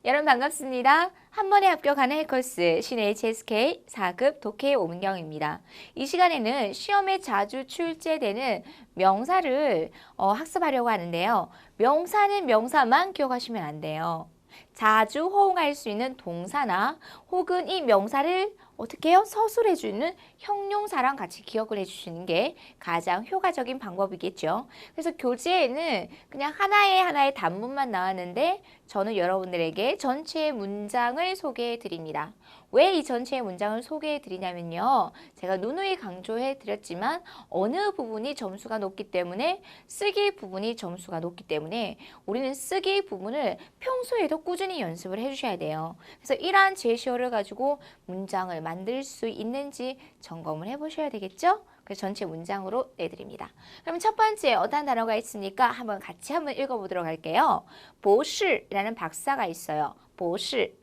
여러분 반갑습니다. 한 번에 합격하는 해커스 신의 HSK 4급 독해 오문경입니다. 이 시간에는 시험에 자주 출제되는 명사를 학습하려고 하는데요. 명사는 명사만 기억하시면 안 돼요. 자주 호응할 수 있는 동사나 혹은 이 명사를 어떻게 해요? 서술해주는 형용사랑 같이 기억을 해주시는 게 가장 효과적인 방법이겠죠. 그래서 교재에는 그냥 하나의 단문만 나왔는데 저는 여러분들에게 전체의 문장을 소개해 드립니다. 왜 이 전체의 문장을 소개해 드리냐면요. 제가 누누이 강조해 드렸지만 어느 부분이 점수가 높기 때문에 쓰기 부분이 점수가 높기 때문에 우리는 쓰기 부분을 평소에도 꾸준히 연습을 해주셔야 돼요. 그래서 이러한 제시어를 가지고 문장을 만들 수 있는지 점검을 해보셔야 되겠죠? 그래서 전체 문장으로 내드립니다. 그럼 첫 번째 어떤 단어가 있습니까? 같이 읽어보도록 할게요. 보시라는 박사가 있어요. 보시.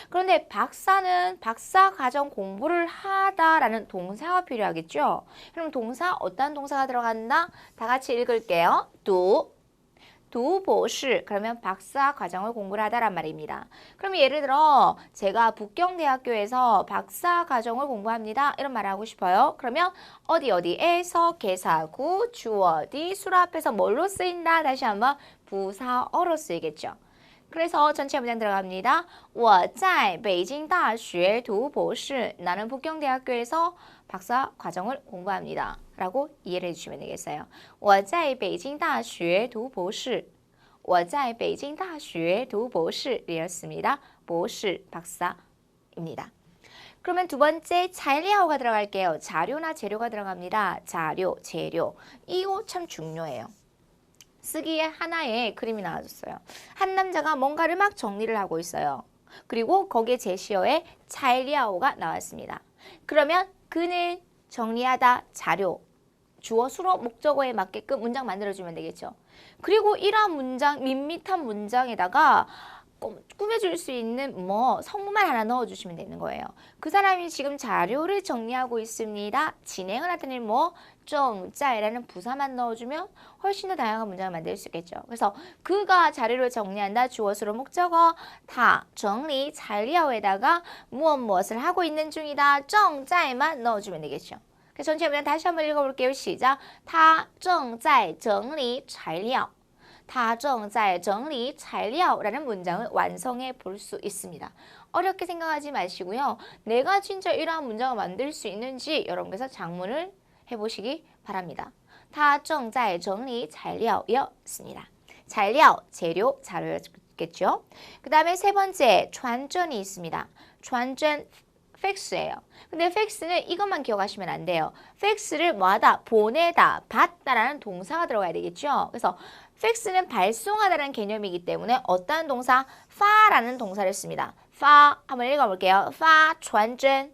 그런데 박사는 박사 과정 공부를 하다라는 동사가 필요하겠죠? 그럼 어떤 동사가 들어간다? 다 같이 읽을게요. 두博士 그러면 박사 과정을 공부를 하다란 말입니다. 그럼 예를 들어 제가 북경대학교에서 박사 과정을 공부합니다. 이런 말을 하고 싶어요. 그러면 어디에서 개사구, 주어디, 수로 앞에서 뭘로 쓰인다? 다시 한번 부사어로 쓰이겠죠. 그래서 전체 문장 들어갑니다. 我在北京大学读博士 나는 북경대학교에서 박사 과정을 공부합니다. 라고 이해를 해주시면 되겠어요. 我在北京大学读博士我在北京大学读博士이었습니다. 博士 박사입니다. 그러면 두 번째材料가 들어갈게요. 자료나 재료가 들어갑니다. 자료, 재료. 이거 참 중요해요. 쓰기에 하나의 그림이 나와줬어요. 한 남자가 뭔가를 막 정리를 하고 있어요. 그리고 거기에 제시어에材料가 나왔습니다. 그러면 그는 정리하다 자료, 주어, 수로, 목적어에 맞게끔 문장 만들어주면 되겠죠. 그리고 이러한 문장, 밋밋한 문장에다가 꾸며줄 수 있는 성문만 하나 넣어주시면 되는 거예요. 그 사람이 지금 자료를 정리하고 있습니다. 진행을 하더니 정자라는 부사만 넣어주면 훨씬 더 다양한 문장을 만들 수 있겠죠. 그래서 그가 자료를 정리한다. 주어, 수로, 목적어 다 정리,材料에다가 무엇을 하고 있는 중이다. 정자에만 넣어주면 되겠죠. 그래서 전체 문장 다시 한번 읽어볼게요. 시작. 他正在整理材料他正在整理材料라는 문장을 완성해 볼 수 있습니다. 어렵게 생각하지 마시고요. 내가 진짜 이러한 문장을 만들 수 있는지 여러분께서 작문을 해보시기 바랍니다. 他正在整理材料였습니다. 材料, 재료, 자료였겠죠. 그 다음에 세 번째, 传真이 있습니다. 传真, 팩스예요. 근데 팩스는 이것만 기억하시면 안 돼요. 팩스를 뭐하다? 보내다, 받다라는 동사가 들어가야 되겠죠. 그래서 팩스는 발송하다라는 개념이기 때문에 어떠한 동사? 파라는 동사를 씁니다. 파 한번 읽어볼게요. 发传真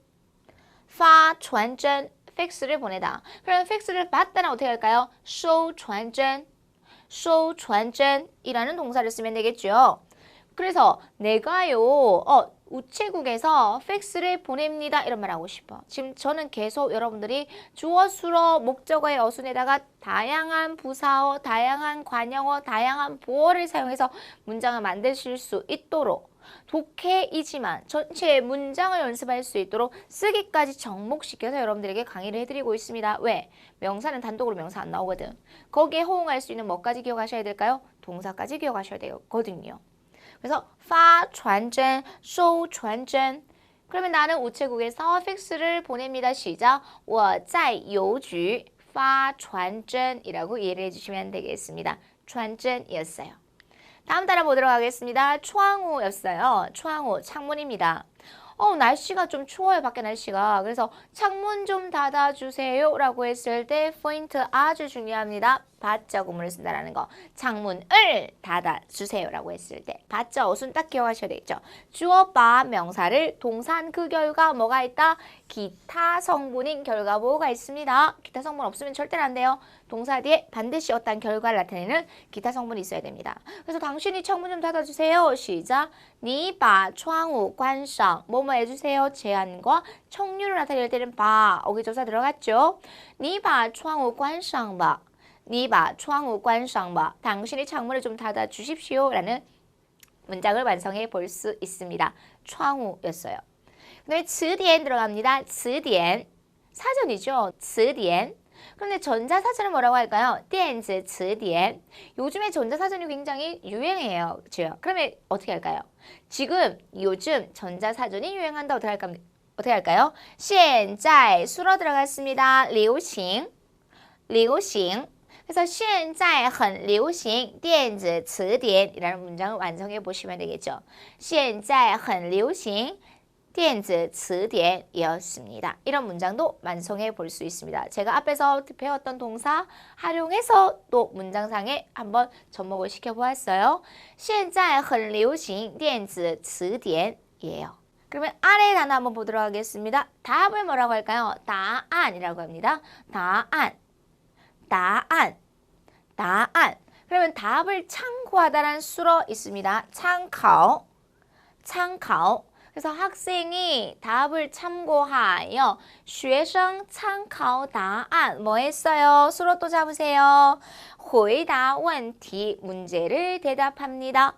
팩스를 보내다. 그럼 팩스를 받다는 어떻게 할까요? 收传真이라는 동사를 쓰면 되겠죠. 그래서 내가요 우체국에서 팩스를 보냅니다. 이런 말 하고 싶어. 지금 저는 계속 여러분들이 주어, 수로, 목적어의 어순에다가 다양한 부사어, 다양한 관형어, 다양한 보어를 사용해서 문장을 만드실 수 있도록 독해이지만 전체 문장을 연습할 수 있도록 쓰기까지 접목시켜서 여러분들에게 강의를 해드리고 있습니다. 왜? 명사는 단독으로 명사 안 나오거든. 거기에 호응할 수 있는 뭐까지 기억하셔야 될까요? 동사까지 기억하셔야 되거든요. 그래서 发传真, 收传真. 그러면 나는 우체국에서 팩스를 보냅니다. 시작. 我在邮局发传真이라고 이해를 해주시면 되겠습니다. 传真이었어요. 다음 단어 보도록 하겠습니다.窗户였어요.窗户, 창문입니다. 날씨가 좀 추워요. 밖에 날씨가. 그래서 창문 좀 닫아주세요 라고 했을 때 포인트 아주 중요합니다. 받자 구문을 쓴다라는 거. 창문을 닫아주세요 라고 했을 때 받자 어순 딱 기억하셔야 되겠죠. 주어 바 명사를 동사한 그 결과 뭐가 있다? 기타 성분인 결과보호가 있습니다. 기타 성분 없으면 절대로 안 돼요. 동사 뒤에 반드시 어떤 결과를 나타내는 기타 성분이 있어야 됩니다. 그래서 당신이 창문 좀 닫아주세요. 시작. 你把窗户关上. 뭐뭐 해주세요. 제한과 청류를 나타낼 때는 바. 어기조사 들어갔죠. 你把窗户关上吧. 你把窗户关上吧. 당신이 창문을 좀 닫아주십시오. 라는 문장을 완성해 볼 수 있습니다.窗户였어요. 그 다음에 词典 들어갑니다. 词典 사전이죠. 词典 그런데 전자사전을 뭐라고 할까요? 电子词典 요즘에 전자사전이 굉장히 유행해요. 그렇죠? 그러면 어떻게 할까요? 지금 요즘 전자사전이 유행한다. 어떻게 할까요? 现在 수로 들어갔습니다. 流行 그래서 现在很流行电子词典이라는 문장을 완성해 보시면 되겠죠. 现在很流行电子词典이었습니다. 이런 문장도 완성해 볼 수 있습니다. 제가 앞에서 배웠던 동사 활용해서 또 문장상에 한번 접목을 시켜보았어요. 现在很流行电子词典이에요. 그러면 아래 단어 한번 보도록 하겠습니다. 답을 뭐라고 할까요? 答案이라고 합니다. 答案 그러면 답을 참고하다라는 수로 있습니다. 参考 그래서 학생이 답을 참고하여 学生参考答案 뭐 했어요? 수로 또 잡으세요. 回答问题 문제를 대답합니다.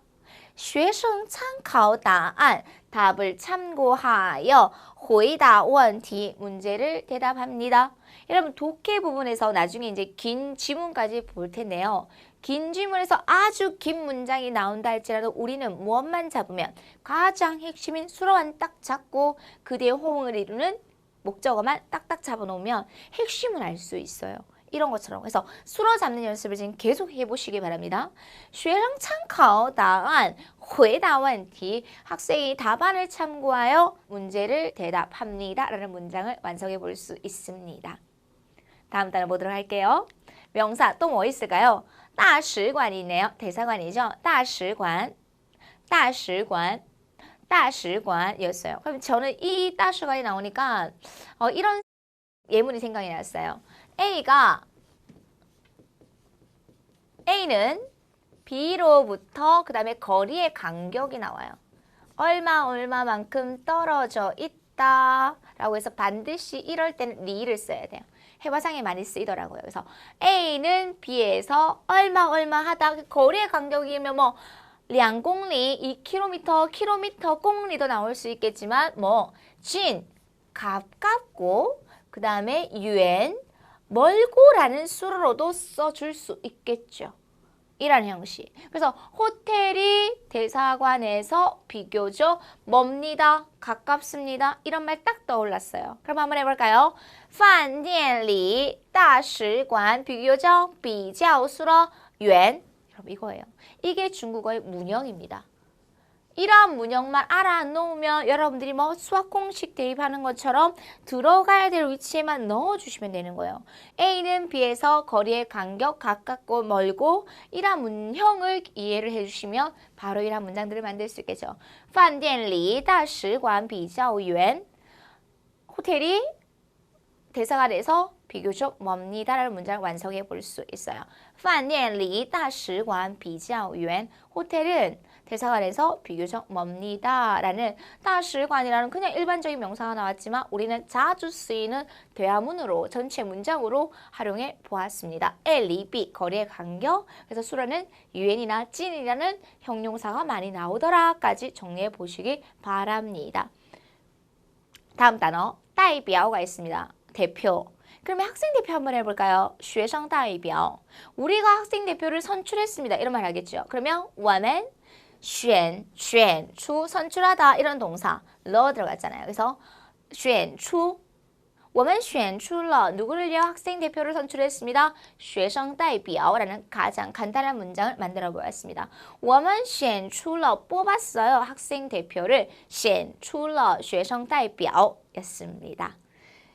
学生参考答案 답을 참고하여 回答问题 문제를 대답합니다. 여러분 독해 부분에서 나중에 이제 긴 지문까지 볼 텐데요. 긴 지문에서 아주 긴 문장이 나온다 할지라도 우리는 무엇만 잡으면 가장 핵심인 수로만 딱 잡고 그 뒤에 호응을 이루는 목적어만 딱딱 잡아놓으면 핵심을 알 수 있어요. 이런 것처럼. 그래서 수로 잡는 연습을 지금 계속 해보시기 바랍니다. 学生参考答案回答问题 학생이 답안을 참고하여 문제를 대답합니다. 라는 문장을 완성해 볼 수 있습니다. 다음 단어 보도록 할게요. 명사 또 뭐 있을까요? 大使馆이 있네요. 대사관이죠. 大使馆이었어요. 그럼 저는 이 大使馆이 나오니까 이런 예문이 생각이 났어요. A는 B로부터 그 다음에 거리의 간격이 나와요. 얼마만큼 떨어져 있다 라고 해서 반드시 이럴 때는 리를 써야 돼요. 해화상에 많이 쓰이더라고요. 그래서 A는 B에서 얼마 하다 거리의 간격이면 뭐 2公里, 2km, 공리도 나올 수 있겠지만 뭐 진, 가깝고 그 다음에 유엔, 멀고라는 수로도 써줄 수 있겠죠. 이런 형식. 그래서 호텔이 대사관에서 비교적 멉니다. 가깝습니다. 이런 말 딱 떠올랐어요. 그럼 한번 해볼까요? 饭店里大使馆比较수로远. 여러분 이거예요. 이게 중국어의 문형입니다. 이러한 문형만 알아놓으면 여러분들이 뭐 수학 공식 대입하는 것처럼 들어가야 될 위치에만 넣어주시면 되는 거예요. A는 B에서 거리의 간격 가깝고 멀고 이러한 문형을 이해를 해주시면 바로 이러한 문장들을 만들 수 있겠죠. 饭店里大使馆比较远 호텔이 대사관에서 비교적 멉니다 라는 문장을 완성해 볼 수 있어요. 饭店里大使馆比较远 호텔은 대사관에서 비교적 멉니다 라는 大使馆이라는 그냥 일반적인 명사가 나왔지만 우리는 자주 쓰이는 대화문으로 전체 문장으로 활용해 보았습니다. L, B 거리의 간격 그래서 수로는 유엔이나 찐이라는 형용사가 많이 나오더라까지 정리해 보시기 바랍니다. 다음 단어 代表가 있습니다. 대표. 그러면 학생 대표 한번 해볼까요? 学生代表. 우리가 학생 대표를 선출했습니다. 이런 말 하겠죠. 그러면 我们选出선출하다 이런 동사 러 들어갔잖아요. 그래서 选出我们选出了 누구를요? 학생 대표를 선출했습니다. 学生代表라는 가장 간단한 문장을 만들어 보았습니다. 我们选出了 뽑았어요. 학생 대표를 选出了学生代表였습니다.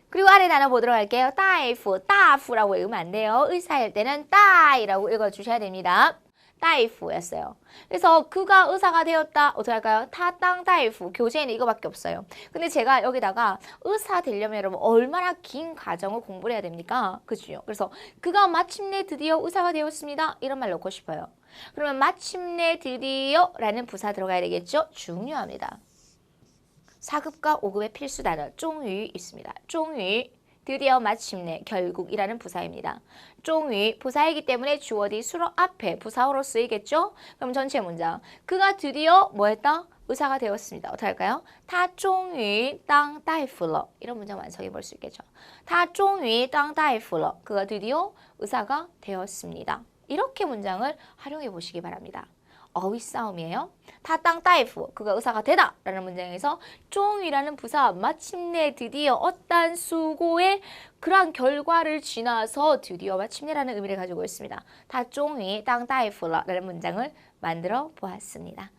그리고 아래 단어 보도록 할게요. 大夫, 다프라고 읽으면 안 돼요. 의사일 때는 다이라고 읽어주셔야 됩니다. 大夫였어요. 그래서 그가 의사가 되었다. 어떻게 할까요? 他当大夫. 교재에는 이거밖에 없어요. 근데 제가 여기다가 의사 되려면 여러분 얼마나 긴 과정을 공부를 해야 됩니까? 그죠? 그래서 그가 마침내 드디어 의사가 되었습니다. 이런 말 넣고 싶어요. 그러면 마침내 드디어 라는 부사 들어가야 되겠죠? 중요합니다. 4급과 5급의 필수 단어 终于 있습니다. 终于 드디어 마침내 결국이라는 부사입니다. 终于 부사이기 때문에 주어디 수로 앞에 부사어로 쓰이겠죠? 그럼 전체 문장. 그가 드디어 뭐 했다? 의사가 되었습니다. 어떻게 할까요? 他终于当大夫了. 이런 문장 완성해 볼 수 있겠죠. 他终于当大夫了. 그가 드디어 의사가 되었습니다. 이렇게 문장을 활용해 보시기 바랍니다. 어휘 싸움이에요. 他当大夫, 그가 의사가 되다 라는 문장에서 终于라는 부사 마침내 드디어 어떤 수고의 그러한 결과를 지나서 드디어 마침내라는 의미를 가지고 있습니다. 他终于当大夫了라는 문장을 만들어 보았습니다.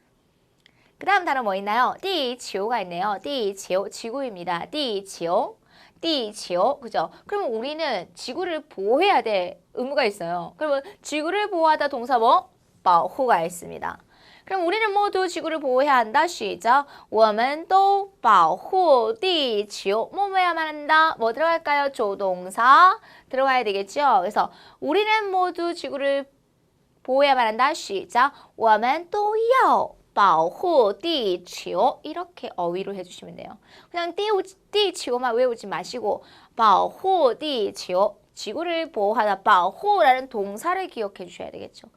그 다음 단어 뭐 있나요? 地球가 있네요. 地球, 지구입니다. 地球, 地球, 그죠? 그러면 우리는 지구를 보호해야 될 의무가 있어요. 그러면 지구를 보호하다 동사 뭐? 保护가 있습니다. 그럼 우리는 모두 지구를 보호해야 한다. 시작. 我们都保护地球. 뭐 해야만 한다? 뭐 들어갈까요? 조동사 들어가야 되겠죠? 그래서 우리는 모두 지구를 보호해야만 한다. 시작. 我们都要保护地球. 이렇게 어휘로 해주시면 돼요. 그냥 地球만 외우지 마시고 保护地球. 지구를 보호하다. 保护라는 동사를 기억해 주셔야 되겠죠.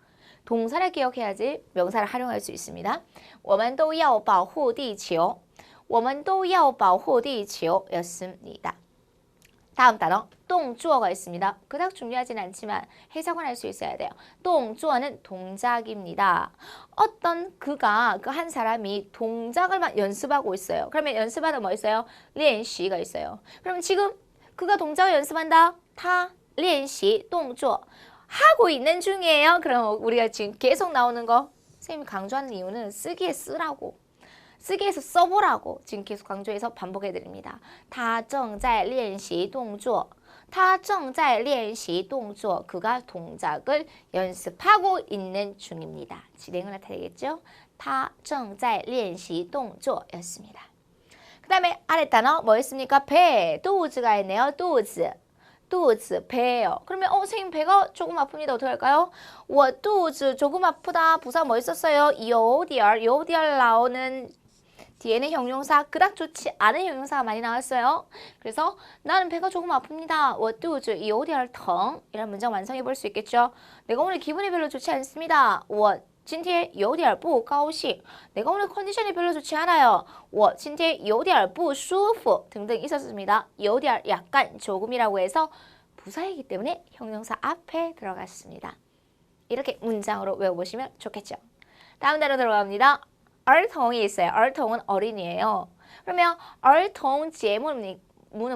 동사를 기억해야지 명사를 활용할 수 있습니다. 我们都要保护地球. 我们都要保护地球 였습니다. 다음 단어 动作가 있습니다. 그닥 중요하진 않지만 해석은 할 수 있어야 돼요. 动作는 동작입니다. 어떤 그가 그 한 사람이 동작을 연습하고 있어요. 그러면 연습하다 뭐 있어요? 练习가 있어요. 그럼 지금 그가 동작을 연습한다. 他练习动作 하고 있는 중이에요. 그럼 우리가 지금 계속 나오는 거 선생님이 강조하는 이유는 쓰기에 쓰라고. 쓰기에서 써보라고 지금 계속 강조해서 반복해 드립니다. 他正在练习动作. 他正在练习动作. 그가 동작을 연습하고 있는 중입니다. 진행을 나타내겠죠? 他正在练习动作 였습니다. 그 다음에 아래 단어 뭐였습니까? 배, 肚子가 있네요. 肚子. 肚子, 배예요. 그러면 선생님 배가 조금 아픕니다. 어떻게 할까요? 我肚子 조금 아프다. 부사 뭐 있었어요? 有点有点 나오는 뒤에는 형용사, 그닥 좋지 않은 형용사가 많이 나왔어요. 그래서 나는 배가 조금 아픕니다. 我肚子有点疼 이런 문장 완성해 볼 수 있겠죠. 내가 오늘 기분이 별로 좋지 않습니다. 我今天有点不高兴. 내가 오늘 컨디션이 별로 좋지 않아요. 我今天有点不舒服 등등 있었습니다. 有点 약간 조금이라고 해서 부사이기 때문에 형용사 앞에 들어갔습니다. 이렇게 문장으로 외워보시면 좋겠죠. 다음 단어 들어갑니다. 儿童이 있어요. 儿童은 어린이에요. 그러면 儿童节目는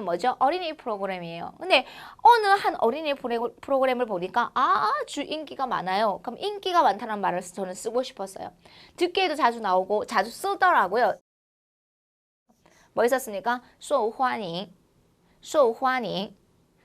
뭐죠? 어린이 프로그램이에요. 근데 어느 한 어린이 프로그램을 보니까 아주 인기가 많아요. 그럼 인기가 많다는 말을 저는 쓰고 싶었어요. 듣기에도 자주 나오고 자주 쓰더라고요. 뭐 있었습니까? 受欢迎, 受欢迎,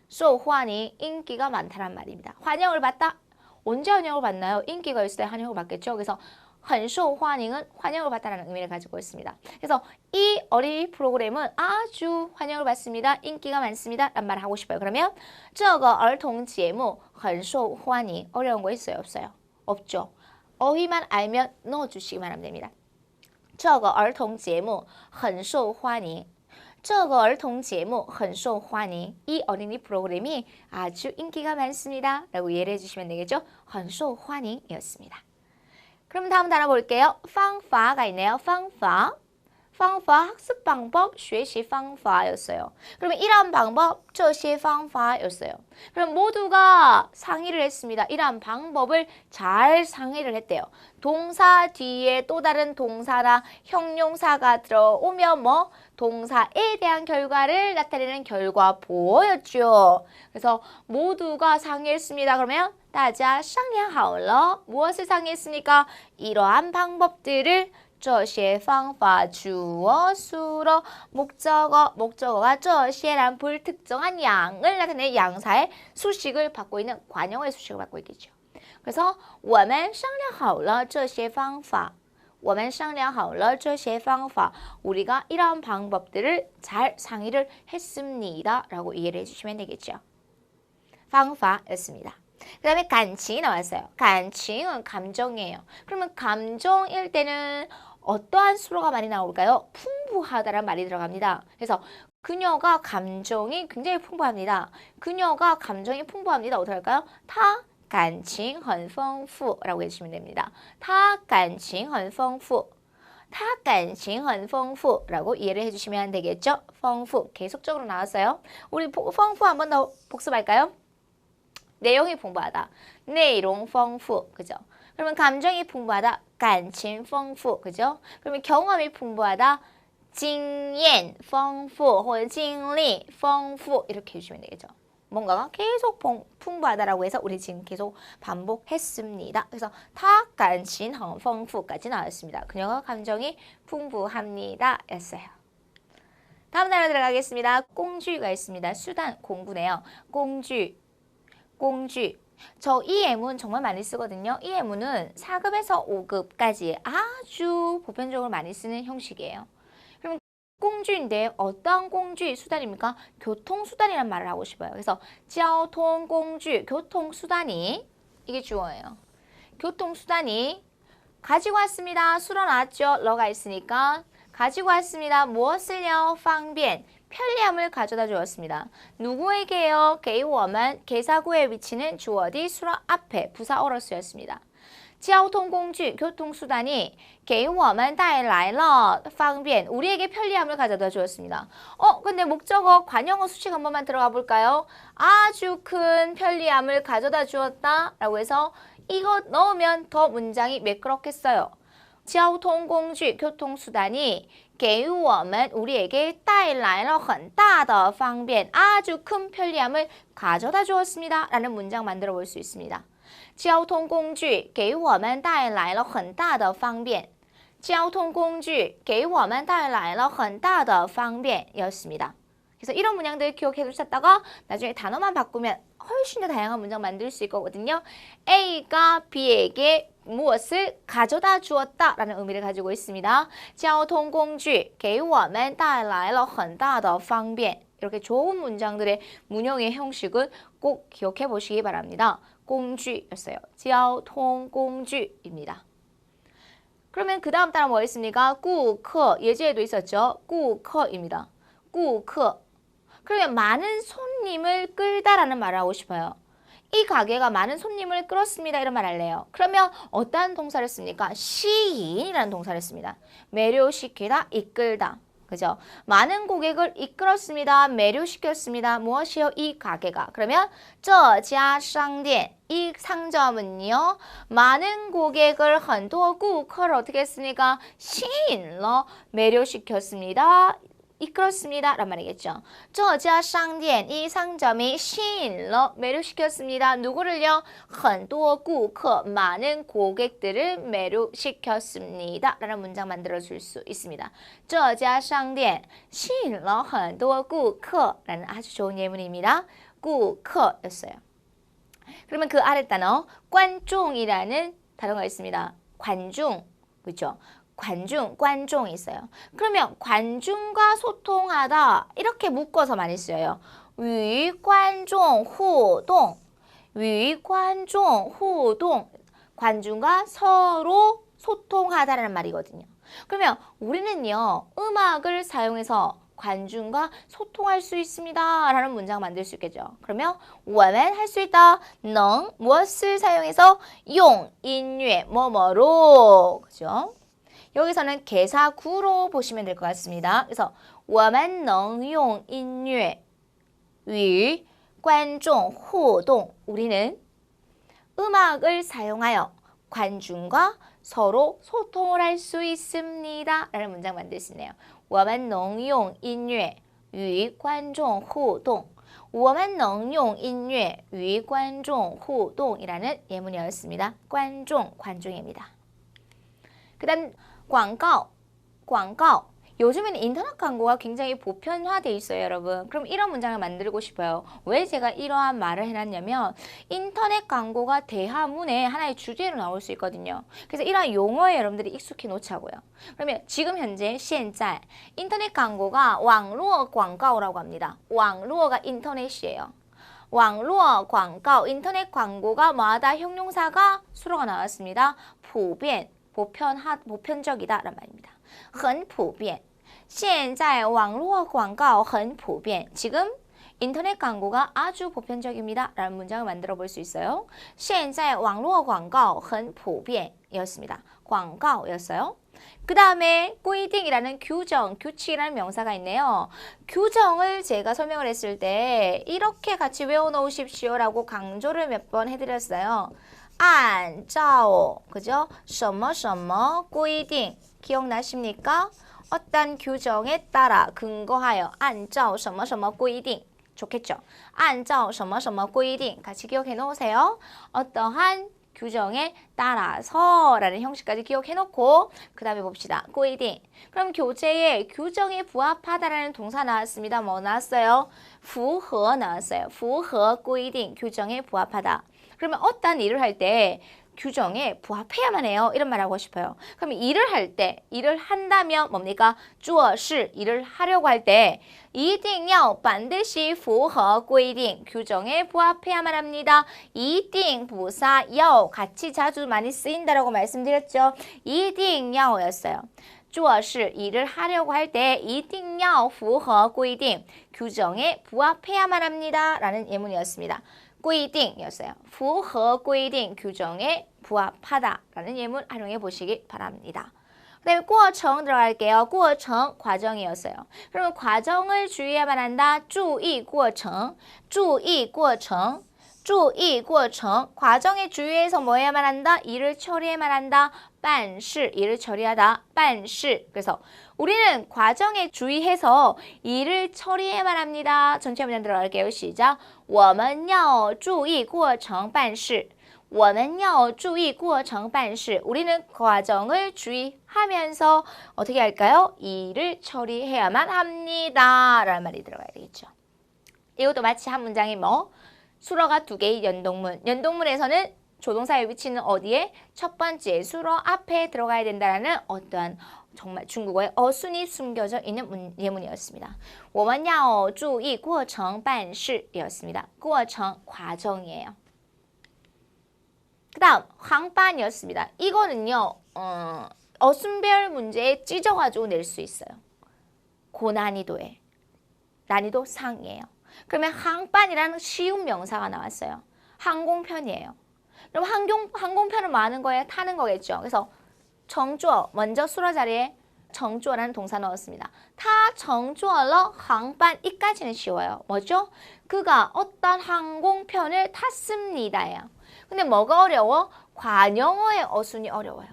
受欢迎, 인기가 많다는 말입니다. 환영을 받다? 언제 환영을 받나요? 인기가 있을 때 환영을 받겠죠. 그래서 很受欢迎은 환영을 받다라는 의미를 가지고 있습니다. 그래서 이 어린이 프로그램은 아주 환영을 받습니다. 인기가 많습니다. 라는 말을 하고 싶어요. 그러면 这个儿童节目很受欢迎. 어려운 거 있어요? 없어요? 없죠. 어휘만 알면 넣어주시기만 하면 됩니다. 这个儿童节目很受欢迎. 这个儿童节目很受欢迎. 이 어린이 프로그램이 아주 인기가 많습니다. 라고 이해를 해주시면 되겠죠? 很受欢迎이었습니다. 그럼 다음 단어 볼게요. 方法가 있네요. 方法. 方法 학습 방법, 学习方法였어요. 그러면 이러한 방법, 这些方法였어요. 그럼 모두가 상의를 했습니다. 이러한 방법을 잘 상의를 했대요. 동사 뒤에 또 다른 동사나 형용사가 들어오면 뭐 동사에 대한 결과를 나타내는 결과 보어였죠. 그래서 모두가 상의했습니다. 그러면 大家商量好了. 무엇을 상의했습니까? 이러한 방법들을 这些方法 주어, 수로, 목적어가 这些란 불특정한 양을 나타내는 양사의 수식을 받고 있는 관형의 수식을 받고 있겠죠. 그래서 我们商量好了这些方法. 我们商量好了这些方法. 우리가 이러한 방법들을 잘 상의를 했습니다. 라고 이해를 해주시면 되겠죠. 方法였습니다. 그 다음에 감칭이 나왔어요. 감칭은 감정이에요. 그러면 감정일 때는 어떠한 수로가 많이 나올까요? 풍부하다라는 말이 들어갑니다. 그래서 그녀가 감정이 굉장히 풍부합니다. 그녀가 감정이 풍부합니다. 어떻게 할까요? 她感情很丰富라고 해주시면 됩니다. 她感情很丰富她感情很丰富라고 이해를 해주시면 되겠죠? 丰富 계속적으로 나왔어요. 우리 丰富한 번 더 복습할까요? 내용이 풍부하다. 내용 丰富 그죠? 그러면 감정이 풍부하다. 感情丰富 그죠? 그러면 경험이 풍부하다. 经验丰富或者经历丰富이렇게 해주시면 되겠죠. 뭔가가 계속 풍부하다라고 해서 우리 지금 계속 반복했습니다. 그래서 她感情很丰富까지 나왔습니다. 그녀가 감정이 풍부합니다 였어요. 다음 단어 들어가겠습니다. 공주가 있습니다. 수단, 공구네요. 공주, 공주. 저 이 예문 정말 많이 쓰거든요. 이 예문은 4급에서 5급까지 아주 보편적으로 많이 쓰는 형식이에요. 그럼 공주인데 어떤 공주 수단입니까? 교통수단이란 말을 하고 싶어요. 그래서 交通工具, 교통수단이 이게 주어예요. 교통수단이 가지고 왔습니다. 술어놨죠. 러가 있으니까 가지고 왔습니다. 무엇을요? 方便, 편리함을 가져다 주었습니다. 누구에게요? 给我们, 개사구의 위치는 주어디 수어 앞에 부사어로 쓰였습니다. 交通工具, 교통수단이 给我们带来了方便, 우리에게 편리함을 가져다 주었습니다. 근데 목적어 관형어 수식 한 번만 들어가 볼까요? 아주 큰 편리함을 가져다 주었다 라고 해서 이거 넣으면 더 문장이 매끄럽겠어요. 交通工具, 교통수단이 给我们, 우리에게 带来了很大的方便, 아주 큰 편리함을 가져다 주었습니다 라는 문장 만들어 볼 수 있습니다. 交通工具给我们带来了很大的方便. 交通工具给我们带来了很大的方便 였습니다. 그래서 이런 문장들 기억해 두셨다가 나중에 단어만 바꾸면 훨씬 더 다양한 문장 만들 수 있거든요. A가 B에게 무엇을 가져다 주었다 라는 의미를 가지고 있습니다. 交通工具给我们带来了很大的方便. 이렇게 좋은 문장들의 문형의 형식은 꼭 기억해 보시기 바랍니다. 공주였어요. 交通工具입니다. 그러면 그 다음 단어 뭐 있습니까? 顾客, 예제에도 있었죠. 顾客입니다. 顾客. 그러면 많은 손님을 끌다라는 말을 하고 싶어요. 이 가게가 많은 손님을 끌었습니다. 이런 말 할래요. 그러면 어떤 동사를 씁니까? 시인이라는 동사를 씁니다. 매료시키다, 이끌다. 그죠? 많은 고객을 이끌었습니다. 매료시켰습니다. 무엇이요? 이 가게가. 그러면 这家商店, 이 상점은요. 많은 고객을 很多顾客를 어떻게 했습니까? 吸引了, 매료시켰습니다. 이끌었습니다. 란 말이겠죠. 这家商店, 이 상점이 吸引了, 매료시켰습니다. 누구를요? 很多顾客, 많은 고객들을 매료시켰습니다. 라는 문장 만들어줄 수 있습니다. 这家商店吸引了很多顾客 라는 아주 좋은 예문입니다. 顾客였어요. 그러면 그 아래 단어, 观众이라는 단어가 있습니다. 관중, 그렇죠? 관중, 观众 있어요. 그러면 관중과 소통하다 이렇게 묶어서 많이 쓰여요. 与观众互动, 与观众互动, 관중과 서로 소통하다라는 말이거든요. 그러면 우리는요, 음악을 사용해서 관중과 소통할 수 있습니다 라는 문장 만들 수 있겠죠. 그러면 我们 할 수 있다. 能 무엇을 사용해서 用 音乐 뭐뭐로, 그죠? 여기서는 개사구로 보시면 될 것 같습니다. 그래서 我们能用音乐与观众互动. 우리는 음악을 사용하여 관중과 서로 소통을 할 수 있습니다 라는 문장 만들 수 있네요. 我们能用音乐与观众互动. 我们能用音乐与观众互动 이라는 예문이었습니다. 观众, 관중입니다. 그 다음 광고, 광고. 요즘에는 인터넷 광고가 굉장히 보편화되어 있어요, 여러분. 그럼 이런 문장을 만들고 싶어요. 왜 제가 이러한 말을 해놨냐면 인터넷 광고가 대화문의 하나의 주제로 나올 수 있거든요. 그래서 이러한 용어에 여러분들이 익숙해 놓자고요. 그러면 지금 현재 现在 인터넷 광고가 网络广告라고 합니다. 网络가 인터넷이에요. 网络广告, 인터넷 광고가 뭐하다? 형용사가 수로가 나왔습니다. 普遍, 보편적이다 라는 말입니다. 很普遍.现在网络广告很普遍. 지금 인터넷 광고가 아주 보편적입니다. 라는 문장을 만들어 볼 수 있어요. 现在网络广告很普遍 이었습니다. 광고였어요. 그 다음에规定이라는 규정, 규칙이라는 명사가 있네요. 규정을 제가 설명을 했을 때 이렇게 같이 외워놓으십시오라고 강조를 몇 번 해드렸어요. 按照 그죠? 什么什么规定 기억나십니까? 어떤 규정에 따라 근거하여 按照什么什么规定 좋겠죠? 按照什么什么规定 같이 기억해 놓으세요. 어떠한 규정에 따라서 라는 형식까지 기억해 놓고 그 다음에 봅시다. 规定 그럼 교재에 규정에 부합하다라는 동사 나왔습니다. 뭐 나왔어요? 符合 나왔어요. 符合规定 규정에 부합하다. 그러면 어떤 일을 할 때 규정에 부합해야만 해요. 이런 말 하고 싶어요. 그럼 일을 할 때, 일을 한다면 뭡니까? 做事, 일을 하려고 할 때 一定要 반드시 符合规定 규정에 부합해야만 합니다. 一定 부사 要 같이 자주 많이 쓰인다라고 말씀드렸죠. 一定要였어요. 做事 일을 하려고 할 때 一定要符合规定 규정에 부합해야만 합니다. 라는 예문이었습니다. 规定였어요. 符合规定 규정에 부합하다 라는 예문 활용해 보시기 바랍니다. 그 다음에 过程 들어갈게요. 过程 과정이었어요. 그러면 과정을 주의해야만 한다. 注意过程, 注意过程, 注意过程 과정에 주의해서 뭐 해야만 한다? 일을 처리해야만 한다. 办事 일을 처리하다. 办事 그래서 우리는 과정에 주의해서 일을 처리해야만 합니다. 전체 문장 들어갈게요. 시작. 我们要注意过程办事. 我们要注意过程办事. 우리는 과정을 주의하면서 어떻게 할까요? 일을 처리해야만 합니다. 라는 말이 들어가야 되겠죠. 이것도 마치 한 문장이 뭐? 수러가 두 개의 연동문. 연동문에서는 조동사의 위치는 어디에? 첫 번째 수러 앞에 들어가야 된다는 어떠한 정말 중국어의 어순이 숨겨져 있는 예문이었습니다. 我们要注意过程办事이었습니다. 过程 과정이에요. 그 다음 항반이었습니다. 이거는요 어순별 문제에 찢어가지고 낼 수 있어요. 고난이도에 난이도 상이에요. 그러면 항반이라는 쉬운 명사가 나왔어요. 항공편이에요. 그럼 항공편은 뭐 하는 거예요? 타는 거겠죠. 그래서 정주어 먼저 수러 자리에 정주어라는 동사 넣었습니다. 타 정주어러 항반 이까지는 쉬워요. 뭐죠? 그가 어떤 항공편을 탔습니다예요. 근데 뭐가 어려워? 관용어의 어순이 어려워요.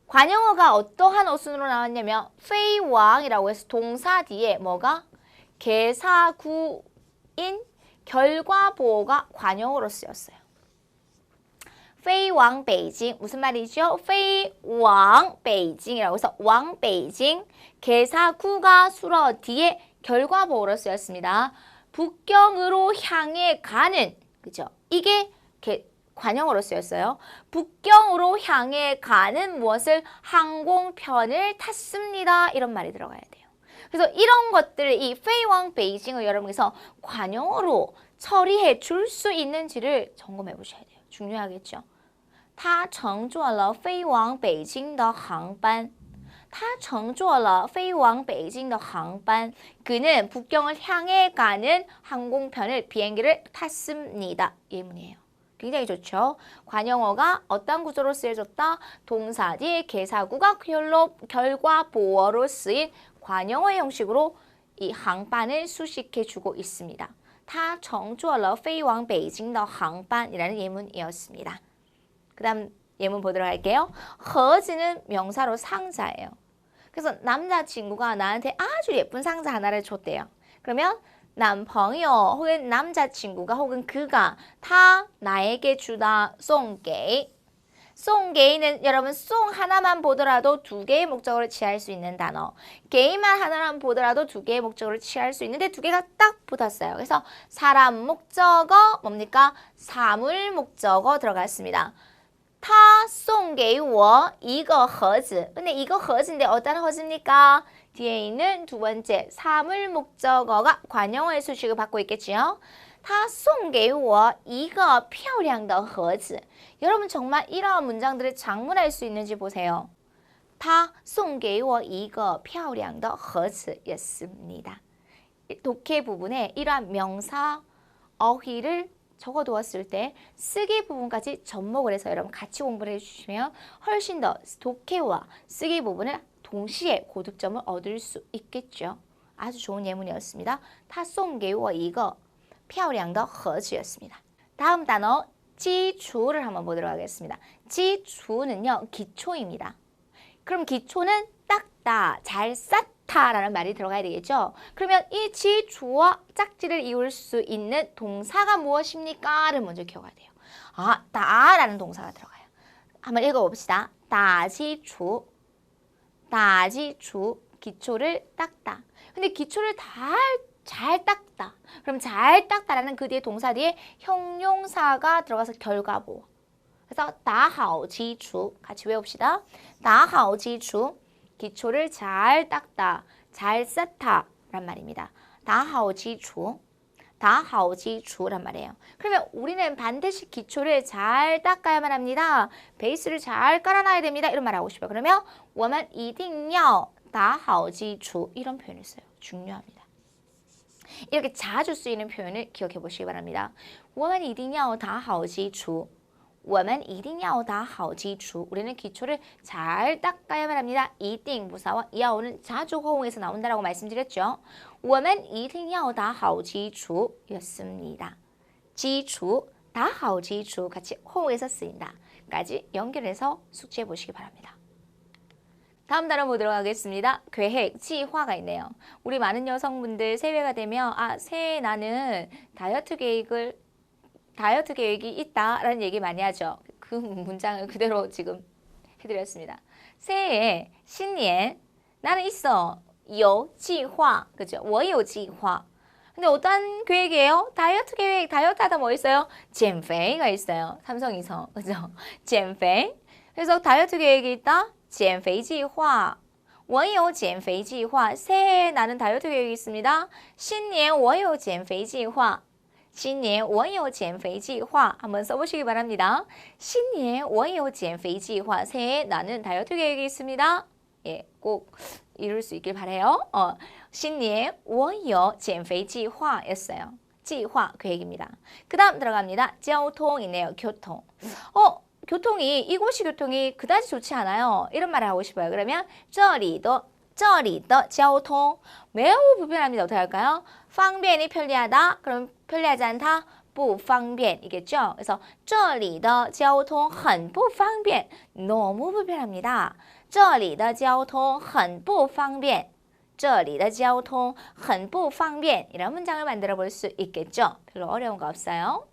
관용어가 어떠한 어순으로 나왔냐면 飞往이라고 해서 동사 뒤에 뭐가? 개사구인 결과 보호가 관용어로 쓰였어요. 飞往北京 무슨 말이죠? 飞往北京이라고 해서 往北京 개사구가 수러 뒤에 결과 보호로 쓰였습니다. 북경으로 향해 가는 그죠? 이게 관용어로 쓰였어요. 북경으로 향해 가는 무엇을 항공편을 탔습니다. 이런 말이 들어가야 돼요. 그래서 이런 것들을 이 飞往北京을 여러분께서 관용어로 처리해 줄 수 있는지를 점검해 보셔야 돼요. 중요하겠죠. 他乘坐了飞往北京的航班. 他乘坐了飞往北京的航班. 그는 북경을 향해 가는 항공편을 비행기를 탔습니다. 예문이에요. 굉장히 좋죠. 관용어가 어떤 구조로 쓰여졌다? 동사 뒤에 개사구가 결과 보어로 쓰인 관용어의 형식으로 이 항반을 수식해주고 있습니다. 他乘坐了飞往北京的航班이라는 예문이었습니다. 그 다음 예문 보도록 할게요. 盒子는 명사로 상자예요. 그래서 남자친구가 나한테 아주 예쁜 상자 하나를 줬대요. 그러면 남朋友 혹은 남자친구가 혹은 그가 다 나에게 주다 送给 送给는 여러분 송 하나만 보더라도 두 개의 목적어를 취할 수 있는 단어. 게이만 하나만 보더라도 두 개의 목적어를 취할 수 있는데 두 개가 딱 붙었어요. 그래서 사람 목적어 뭡니까? 사물 목적어 들어갔습니다. 他送给我一个盒子. 근데 이거盒子인데 어떤盒子입니까? 뒤에 있는 두 번째 사물 목적어가 관용어의 수식을 받고 있겠지요. 他送给我一个漂亮的盒子. 여러분 정말 이러한 문장들을 작문할 수 있는지 보세요. 他送给我一个漂亮的盒子였습니다. 독해 부분에 이러한 명사 어휘를 적어두었을 때 쓰기 부분까지 접목을 해서 여러분 같이 공부를 해주시면 훨씬 더 독해와 쓰기 부분을 동시에 고득점을 얻을 수 있겠죠. 아주 좋은 예문이었습니다. 他送给我一个漂亮的盒子였습니다. 다음 단어 기초를 한번 보도록 하겠습니다. 기초는요 기초입니다. 그럼 기초는 닦다, 잘 쌓다 라는 말이 들어가야 되겠죠. 그러면 이 기초와 짝지를 이을 수 있는 동사가 무엇입니까? 를 먼저 기억해야 돼요. 아, 다라는 동사가 들어가요. 한번 읽어봅시다. 다기초, 다기초, 기초를 닦다. 근데 기초를 잘 닦다. 그럼 잘 닦다라는 그 뒤에 동사 뒤에 형용사가 들어가서 결과보. 그래서 打好基础 같이 외웁시다. 打好基础 기초를 잘 닦다, 잘 쌓다 란 말입니다. 打好基础, 打好基础란 말이에요. 그러면 우리는 반드시 기초를 잘 닦아야만 합니다. 베이스를 잘 깔아놔야 됩니다. 이런 말 하고 싶어요. 그러면 我们一定要打好基础 이런 표현을 써요. 중요합니다. 이렇게 자주 쓰이는 표현을 기억해 보시기 바랍니다. 我们一定要打好基础我们一定要打好基础 우리는 기초를 잘 닦아야만 합니다. 一定 부사와 야오는 자주 호응해서 나온다라고 말씀드렸죠. 我们一定要打好基础 였습니다. 기초, 打好基础 같이 호응해서 쓰인다. 까지 연결해서 숙지해 보시기 바랍니다. 다음 단어 보도록 하겠습니다. 계획,计划가 있네요. 우리 많은 여성분들 새해가 되면 새해 나는 다이어트 계획이 있다라는 얘기 많이 하죠. 그 문장을 그대로 지금 해드렸습니다. 새해에 신년 나는 있어. 有计划 그죠? 我有计划 근데 어떤 계획이에요? 다이어트 계획, 다이어트 하다 뭐 있어요? 减肥가 있어요. 삼성이성 그죠? 减肥 그래서 다이어트 계획이 있다. 减肥计划我有减肥计划 새해에 나는 다이어트 계획이 있습니다. 신년 我有减肥计划新年我有减肥计划 한번 써보시기 바랍니다. 신년 我有减肥计划 새해 나는 다이어트 계획이 있습니다. 예, 꼭 이룰 수 있길 바래요. 신년 我有减肥计划였어요. 计划 계획입니다. 그 다음 들어갑니다. 交通 있네요. 교통. 교통이 이곳이 교통이 그다지 좋지 않아요. 이런 말을 하고 싶어요. 그러면 这里的交通 매우 불편합니다. 어떻게 할까요? 方便이 편리하다. 그럼 편리하지 않다. 不方便 이겠죠. 그래서 这里的交通很不方便 너무 불편합니다. 这里的交通很不方便这里的交通很不方便 이런 문장을 만들어 볼 수 있겠죠. 별로 어려운 거 없어요.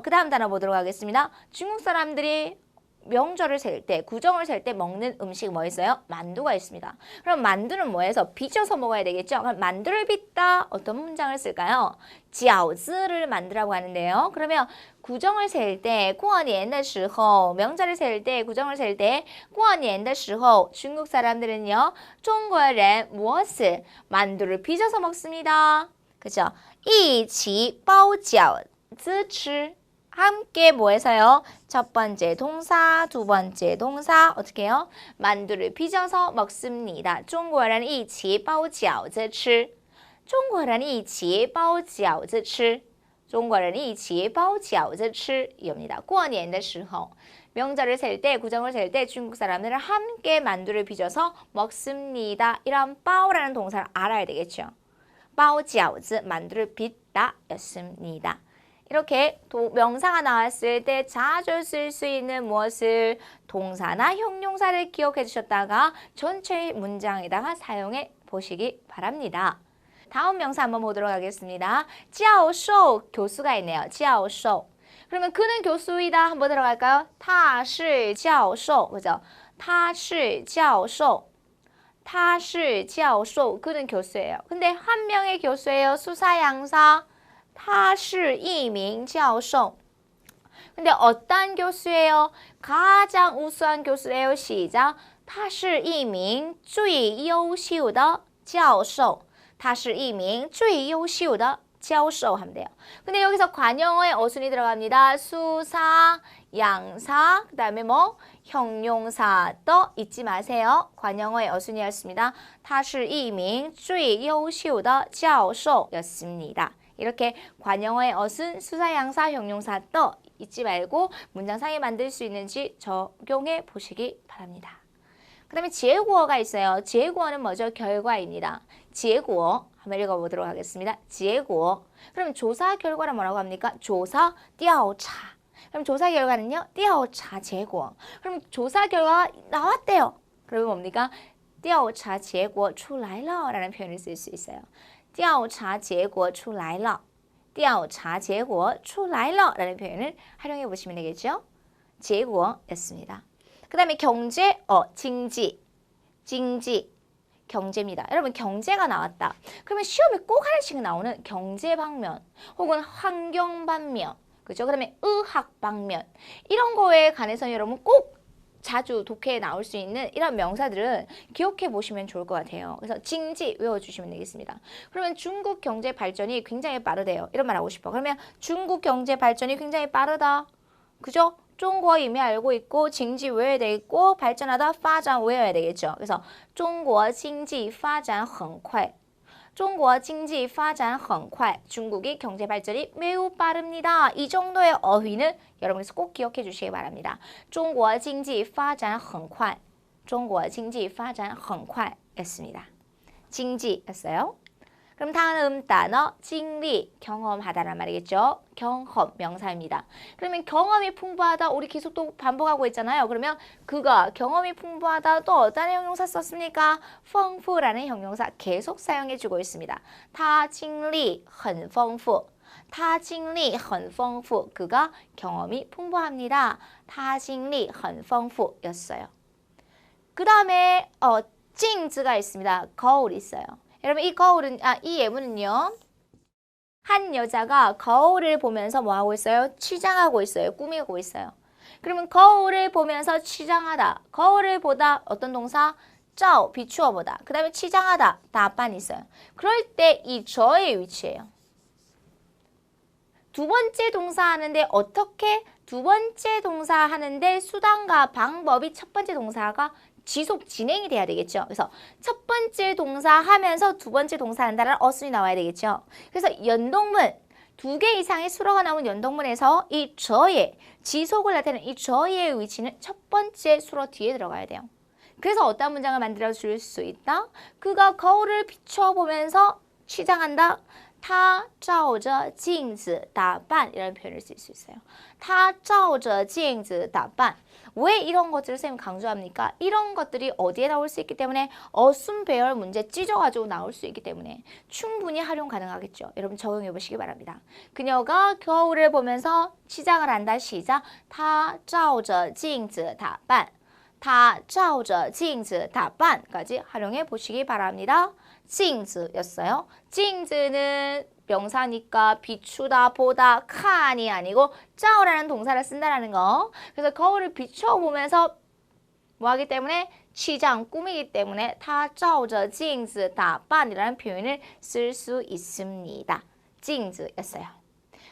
그 다음 단어 보도록 하겠습니다. 중국 사람들이 명절을 셀 때, 구정을 셀 때 먹는 음식 뭐 있어요? 만두가 있습니다. 그럼 만두는 뭐해서? 빚어서 먹어야 되겠죠? 그럼 만두를 빚다 어떤 문장을 쓸까요? 饺子를 만두라고 하는데요. 그러면 구정을 셀 때, 过年的时候 명절을 셀 때, 구정을 셀 때, 过年的时候 중국 사람들은요, 中国人 무엇을? 만두를 빚어서 먹습니다. 그죠? 一起包饺子吃 함께 뭐 해서요? 첫 번째 동사, 두 번째 동사 어떻게 해요? 만두를 빚어서 먹습니다. 中国人一起包饺子吃中国人一起包饺子吃中国人一起包饺子吃 이겁니다. 过年的时候 명절을 셀 때, 구정을 셀 때 중국 사람들은 함께 만두를 빚어서 먹습니다. 이런 바오라는 동사를 알아야 되겠죠. 包饺子 만두를 빚다 였습니다. 이렇게 명사가 나왔을 때 자주 쓸 수 있는 무엇을 동사나 형용사를 기억해 주셨다가 전체 문장에다가 사용해 보시기 바랍니다. 다음 명사 한번 보도록 하겠습니다. 教授 교수가 있네요. 教授 그러면 그는 교수이다 한번 들어갈까요? 他是教授 그죠? 他是教授 他是教授 그는 교수예요. 근데 한 명의 교수예요. 수사양사 他是一名教授 근데 어떤 교수예요? 가장 우수한 교수예요. 시작. 他是一名最优秀的教授他是一名最优秀的教授 하면 돼요. 근데 여기서 관형어에 어순이 들어갑니다. 수사, 양사, 그 다음에 뭐 형용사 또 잊지 마세요. 관형어의 어순이었습니다. 他是一名最优秀的教授였습니다. 이렇게 관형어의 어순, 수사, 양사, 형용사 또 잊지 말고 문장상에 만들 수 있는지 적용해 보시기 바랍니다. 그 다음에结果가 있어요. 结果는 뭐죠? 결과입니다. 结果 한번 읽어보도록 하겠습니다. 结果 그럼 조사 결과는 뭐라고 합니까? 조사 调查 그럼 조사 결과는요? 调查结果 그럼 조사 결과가 나왔대요. 그러면 뭡니까? 调查结果出来了 라는 표현을 쓸 수 있어요. 调查结果出来了调查结果出来了 라는 표현을 활용해 보시면 되겠죠? 结果였습니다. 그 다음에 경제, 징지, 경제입니다. 여러분 경제가 나왔다. 그러면 시험에 꼭 하나씩 나오는 경제 방면 혹은 환경 방면, 그죠? 그다음에 의학 방면 이런 거에 관해서 여러분 꼭 자주 독해에 나올 수 있는 이런 명사들은 기억해 보시면 좋을 것 같아요. 그래서 징지 외워주시면 되겠습니다. 그러면 중국 경제 발전이 굉장히 빠르대요. 이런 말 하고 싶어. 그러면 중국 경제 발전이 굉장히 빠르다. 그죠? 中国 이미 알고 있고 징지 외워야 되겠고 발전하다 发展 외워야 되겠죠. 그래서 中国经济发展很快中国经济发展很快 중국이 경제 발전이 매우 빠릅니다. 이 정도의 어휘는 여러분께서 꼭 기억해 주시기 바랍니다. 中国经济发展很快中国经济发展很快였습니다. 징지였어요. 그럼 다음 단어 징리, 경험하다란 말이겠죠. 경험, 명사입니다. 그러면 경험이 풍부하다, 우리 계속 또 반복하고 있잖아요. 그러면 그가 경험이 풍부하다 또 어떤 형용사 썼습니까? 丰富라는 형용사 계속 사용해주고 있습니다. 他经历很丰富他经历很丰富 그가 경험이 풍부합니다. 他经历很丰富였어요. 그 다음에 징즈가 있습니다. 거울 있어요. 여러분 이 거울은 이 예문은요. 한 여자가 거울을 보면서 뭐 하고 있어요? 치장하고 있어요. 꾸미고 있어요. 그러면 거울을 보면서 치장하다. 거울을 보다 어떤 동사? 照 비추어 보다. 그 다음에 치장하다. 다반 있어요. 그럴 때 이 저의 위치예요. 두 번째 동사 하는데 어떻게 두 번째 동사 하는데 수단과 방법이 첫 번째 동사가 지속 진행이 돼야 되겠죠. 그래서 첫 번째 동사 하면서 두 번째 동사 한다는 어순이 나와야 되겠죠. 그래서 연동문 두 개 이상의 수로가 나온 연동문에서 이 저의 지속을 나타내는 이 저의 위치는 첫 번째 수로 뒤에 들어가야 돼요. 그래서 어떤 문장을 만들어 줄 수 있다? 그가 거울을 비추어 보면서 치장한다. 他照着镜子打扮 이런 표현을 쓸 수 있어요. 他照着镜子打扮 왜 이런 것들을 선생님 강조합니까? 이런 것들이 어디에 나올 수 있기 때문에 어순 배열 문제 찢어가지고 나올 수 있기 때문에 충분히 활용 가능하겠죠. 여러분 적용해 보시기 바랍니다. 그녀가 거울을 보면서 치장을 한다. 시작. 他照着镜子打扮他照着镜子打扮 까지 활용해 보시기 바랍니다. 징즈였어요. 징즈는 명사니까 비추다, 보다, 칸이 아니고 짜오라는 동사를 쓴다라는 거. 그래서 거울을 비춰보면서 뭐 하기 때문에 치장, 꾸미기 때문에 他照着镜子打扮이라는 표현을 쓸 수 있습니다. 징즈였어요.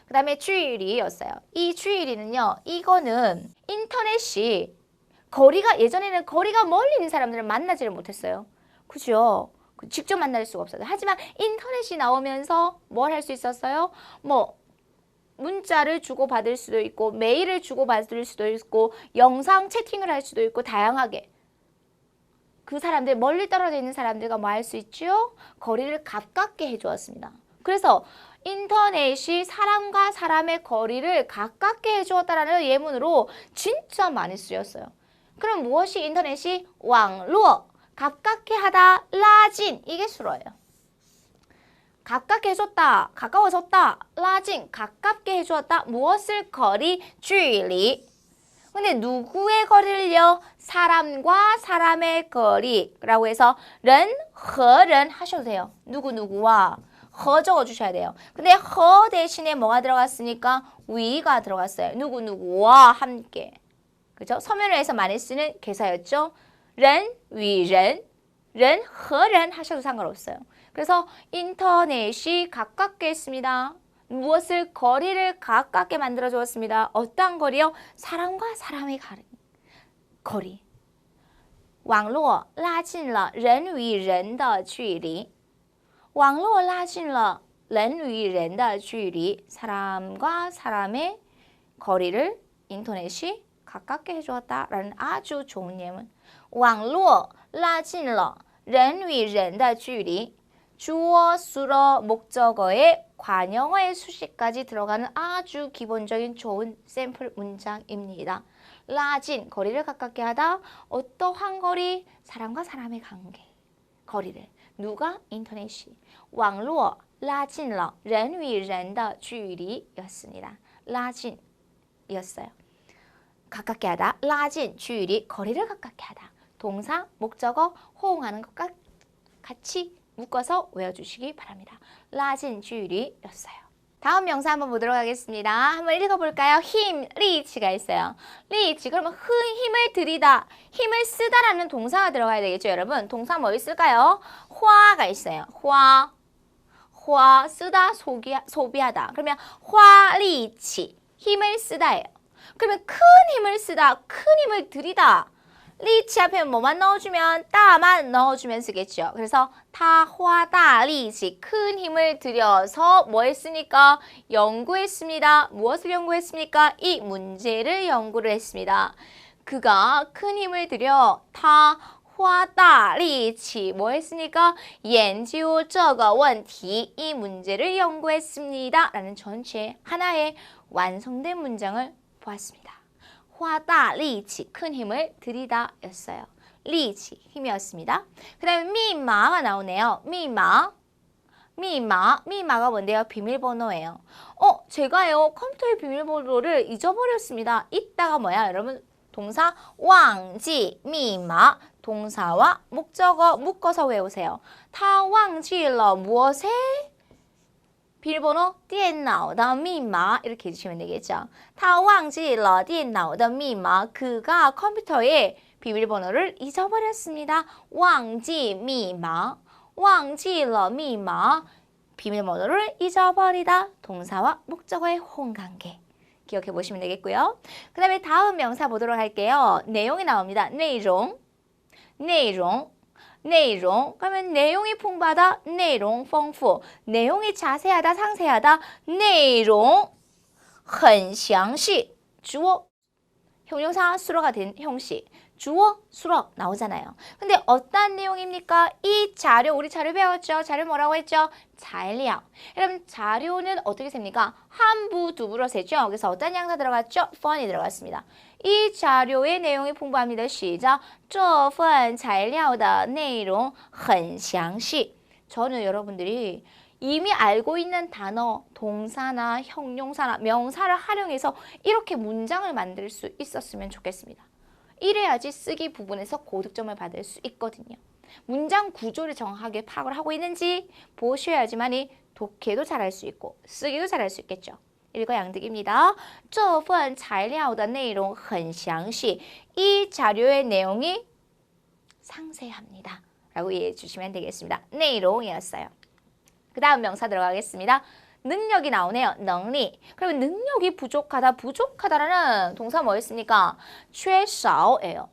그 다음에 주일이였어요. 이 주일이는요. 이거는 인터넷이 예전에는 거리가 멀리 있는 사람들을 만나지를 못했어요. 그죠? 직접 만날 수가 없어요. 하지만 인터넷이 나오면서 뭘 할 수 있었어요? 뭐 문자를 주고받을 수도 있고 메일을 주고받을 수도 있고 영상 채팅을 할 수도 있고 다양하게 그 사람들 멀리 떨어져 있는 사람들과 뭐 할 수 있죠? 거리를 가깝게 해주었습니다. 그래서 인터넷이 사람과 사람의 거리를 가깝게 해주었다라는 예문으로 진짜 많이 쓰였어요. 그럼 무엇이 인터넷이? 왕로 가깝게 하다, 라진 이게 수로예요. 가깝게 해줬다, 가까워졌다, 라진 가깝게 해주었다. 무엇을? 거리, 距离. 근데 누구의 거리를요? 사람과 사람의 거리라고 해서 人和人 하셔도 돼요. 누구와 和 적어주셔야 돼요. 근데 和 대신에 뭐가 들어갔으니까? 위가 들어갔어요. 누구와 함께. 그죠? 서면어에서 많이 쓰는 개사였죠. 人与人, 人和人 하셔도 상관없어요. 그래서 인터넷이 가깝게 했습니다. 무엇을 거리를 가깝게 만들어 주었습니다. 어떠한 거리요? 사람과 사람의 거리. 网络拉近了人与人的距离. 网络拉近了人与人的距离. 사람과 사람의 거리를 인터넷이 가깝게 해주었다라는 아주 좋은 예문. 网络拉近了人与人的距离. 주어, 수어, 목적어에 관형어의 수식까지 들어가는 아주 기본적인 좋은 샘플 문장입니다. 라진, 거리를 가깝게 하다. 어떠한 거리? 사람과 사람의 관계. 거리를. 누가? 인터넷이. 网络拉近了人与人的距离였습니다. 라진이었어요. 가깝게 하다. 라진,距离, 거리를 가깝게 하다. 동사, 목적어, 호응하는 것과 같이 묶어서 외워주시기 바랍니다. 라진, 距离였어요. 다음 명사 한번 보도록 하겠습니다. 한번 읽어볼까요? 힘, 리치가 있어요. 리치, 그러면 힘을 들이다, 힘을 쓰다라는 동사가 들어가야 되겠죠, 여러분? 동사 뭐 있을까요? 화가 있어요. 화, 쓰다, 소비하다. 그러면 화, 리치, 힘을 쓰다예요. 그러면 큰 힘을 쓰다, 큰 힘을 들이다. 리치 앞에 뭐만 넣어주면 따만 넣어주면 쓰겠죠. 그래서 타화다 리치, 큰 힘을 들여서 뭐 했습니까? 연구했습니다. 무엇을 연구했습니까? 이 문제를 연구를 했습니다. 그가 큰 힘을 들여 타화다 리치 뭐 했습니까? 研究这个问题, 이 문제를 연구했습니다. 라는 전체 하나의 완성된 문장을 보았습니다. 花大力气, 큰 힘을 들이다 였어요. 리치, 힘이었습니다. 그 다음에 미마가 나오네요. 미마가 뭔데요? 비밀번호예요. 제가요 컴퓨터의 비밀번호를 잊어버렸습니다. 이따가 뭐야 여러분? 동사 忘记 미마, 동사와 목적어 묶어서 외우세요. 他忘记了 무엇에? 비밀번호 电脑的密码 이렇게 해주시면 되겠죠. 他忘记了电脑的密码. 그가 컴퓨터의 비밀번호를 잊어버렸습니다. 忘记密码, 忘记了密码. 비밀번호를 잊어버리다. 동사와 목적어의 호응관계. 기억해 보시면 되겠고요. 그 다음에 다음 명사 보도록 할게요. 내용이 나옵니다. 内容. 그러면 내용이 풍부하다, 内容丰富. 내용이 자세하다, 상세하다, 内容很详细. 주어, 형용사 수로가 된 형식. 주어, 수로 나오잖아요. 근데 어떤 내용입니까? 이 자료, 우리 자료 배웠죠? 자료 뭐라고 했죠?材料. 여러분 자료는 어떻게 셉니까? 한 부, 두 부로 세죠? 그래서 어떤 양사 들어갔죠? fun이 들어갔습니다. 이 자료의 내용이 풍부합니다. 시작. 这份材料的内容很详细. 저는 여러분들이 이미 알고 있는 단어, 동사나 형용사나 명사를 활용해서 이렇게 문장을 만들 수 있었으면 좋겠습니다. 이래야지 쓰기 부분에서 고득점을 받을 수 있거든요. 문장 구조를 정확하게 파악을 하고 있는지 보셔야지만이 독해도 잘할 수 있고 쓰기도 잘할 수 있겠죠. 일거양득입니다. 这份材料的内容很详细. 이 자료의 내용이 상세합니다. 라고 이해해 주시면 되겠습니다. 내용이었어요. 그 다음 명사 들어가겠습니다. 능력이 나오네요. 능력. 그러면 능력이 부족하다라는 동사 뭐였습니까? 缺少예요.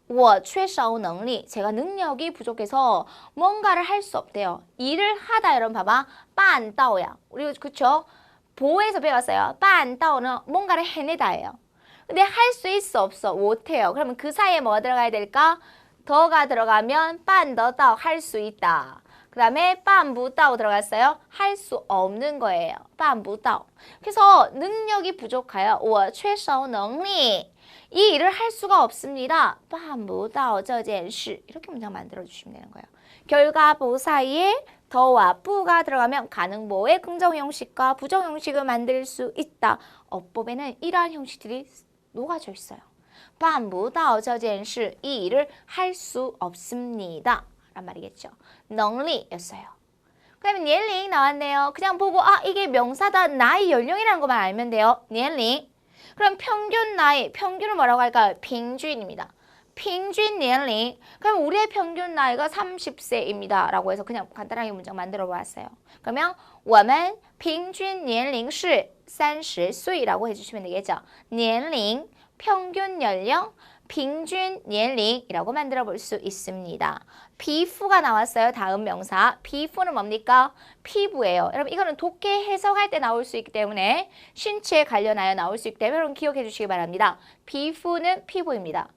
我缺少能力. 제가 능력이 부족해서 뭔가를 할 수 없대요. 일을 하다 여러분 봐봐. 办到야. 우리 그쵸? 보에서 배웠어요. 办到는 뭔가를 해내다예요. 근데 할 수 있어 없어? 못해요. 그러면 그 사이에 뭐가 들어가야 될까? 더가 들어가면 办得到, 할 수 있다. 그 다음에 办不到 들어갔어요. 할 수 없는 거예요. 办不到. 그래서 능력이 부족해요. 我缺少能力. 이 일을 할 수가 없습니다. 办不到这件事. 이렇게 문장 만들어 주시면 되는 거예요. 결과보 사이에 더와 부가 들어가면 가능보의 긍정 형식과 부정 형식을 만들 수 있다. 어법에는 이러한 형식들이 녹아져 있어요. 办不到这件事. 이 일을 할 수 없습니다. 란 말이겠죠. 능력이었어요. 그러면 年龄 나왔네요. 그냥 보고 이게 명사다. 나이 연령이라는 것만 알면 돼요. 年龄. 그럼 평균 나이, 평균을 뭐라고 할까요? 평균입니다. 평균年龄. 그럼 우리의 평균 나이가 30세입니다. 라고 해서 그냥 간단하게 문장 만들어 보았어요. 그러면 我们平均年龄是30岁라고 해주시면 되겠죠. 年龄, 평균 연령, 평균 年龄이라고 만들어 볼 수 있습니다. 피부가 나왔어요. 다음 명사. 피부는 뭡니까? 피부예요. 여러분 이거는 독해 해석할 때 나올 수 있기 때문에 신체에 관련하여 나올 수 있기 때문에 여러분 기억해 주시기 바랍니다. 피부는 피부입니다.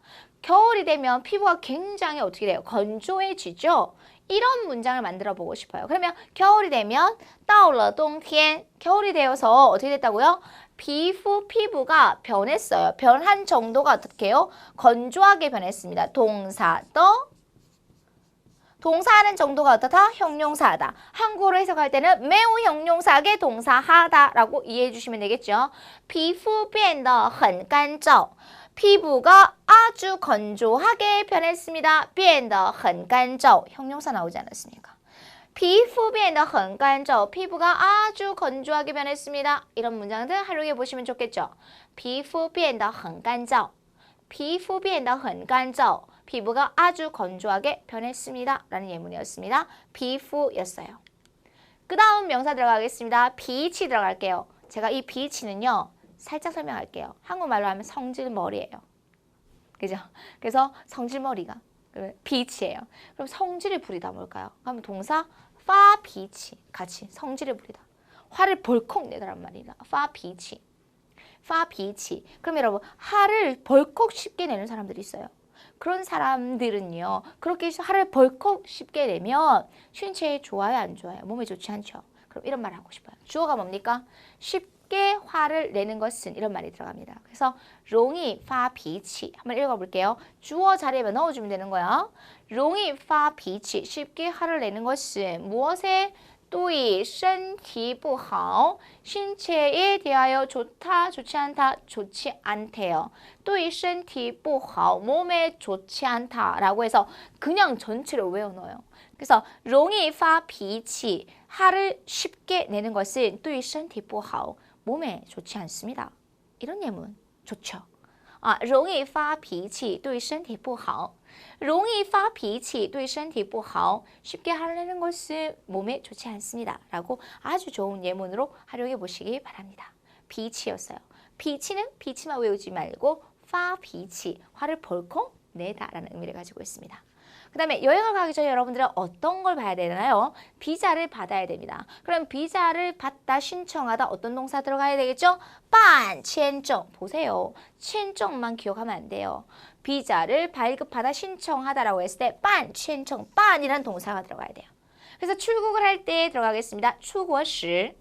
겨울이 되면 피부가 굉장히 어떻게 돼요? 건조해지죠? 이런 문장을 만들어 보고 싶어요. 그러면 겨울이 되면 到了冬天, 겨울이 되어서 어떻게 됐다고요? 피부가 변했어요. 변한 정도가 어떻게 해요? 건조하게 변했습니다. 동사하는 정도가 어떻다? 형용사하다. 한국어로 해석할 때는 매우 형용사하게 동사하다라고 이해해 주시면 되겠죠. 皮肤变得很干燥. 피부가 아주 건조하게 변했습니다. 变得很干燥. 형용사 나오지 않았습니까? 皮肤变得很干燥. 피부가 아주 건조하게 변했습니다. 이런 문장들 활용해 보시면 좋겠죠. 皮肤变得很干燥. 皮肤变得很干燥. 피부가 아주 건조하게 변했습니다. 라는 예문이었습니다. 피부였어요. 그 다음 명사 들어가겠습니다. 빛이 들어갈게요. 제가 이 빛이는요. 살짝 설명할게요. 한국말로 하면 성질머리예요. 그죠? 그래서 성질머리가 빛이에요. 그럼 성질을 부리다 뭘까요? 그럼 동사 파 빛이 같이 성질을 부리다. 화를 벌컥 내다란 말이다. 파 빛이. 파 빛이. 그럼 여러분 화를 벌컥 쉽게 내는 사람들이 있어요. 그런 사람들은요. 그렇게 화를 벌컥 쉽게 내면 신체에 좋아요 안 좋아요? 몸에 좋지 않죠. 그럼 이런 말 하고 싶어요. 주어가 뭡니까? 쉽게 화를 내는 것은 이런 말이 들어갑니다. 그래서 容易发脾气 한번 읽어볼게요. 주어 자리에 넣어주면 되는 거야. 容易发脾气 쉽게 화를 내는 것은 무엇에? 对身体不好 신체에 대하여 좋다, 좋지 않다, 좋지 않대요. 对身体不好 몸에 좋지 않다라고 해서 그냥 전체를 외워넣어요. 그래서 容易发脾气 화를 쉽게 내는 것은 对身体不好 몸에 좋지 않습니다. 이런 예문 좋죠. 容易发脾气对身体不好容易发脾气对身体不好 쉽게 화를 내는 것은 몸에 좋지 않습니다. 라고 아주 좋은 예문으로 활용해 보시기 바랍니다. 빛이었어요. 빛이만 외우지 말고 发脾气 화를 벌컥 내다라는 의미를 가지고 있습니다. 그 다음에 여행을 가기 전에 여러분들은 어떤 걸 봐야 되나요? 비자를 받아야 됩니다. 그럼 비자를 받다, 신청하다 어떤 동사 들어가야 되겠죠? 办签证 보세요. 签证만 기억하면 안 돼요. 비자를 발급하다, 신청하다라고 했을 때 办签证, 办이라는 동사가 들어가야 돼요. 그래서 출국을 할 때 들어가겠습니다. 出国时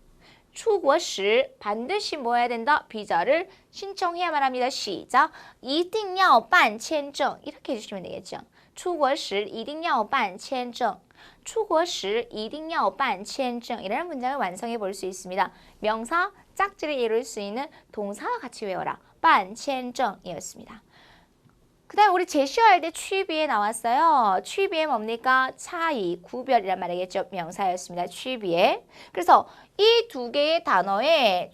반드시 뭐 해야 된다? 비자를 신청해야만 합니다. 시작. 一定要办签证 이렇게 해주시면 되겠죠. 出国时一定要办签证出国时一定要办签证 이라는 문장을 완성해 볼 수 있습니다. 명사, 짝지를 이룰 수 있는 동사와 같이 외워라. 办签证이었습니다. 그 다음 우리 제시어할 때 취비에 나왔어요. 취비에 뭡니까? 차이, 구별이란 말이겠죠. 명사였습니다. 취비에. 그래서 이 두 개의 단어의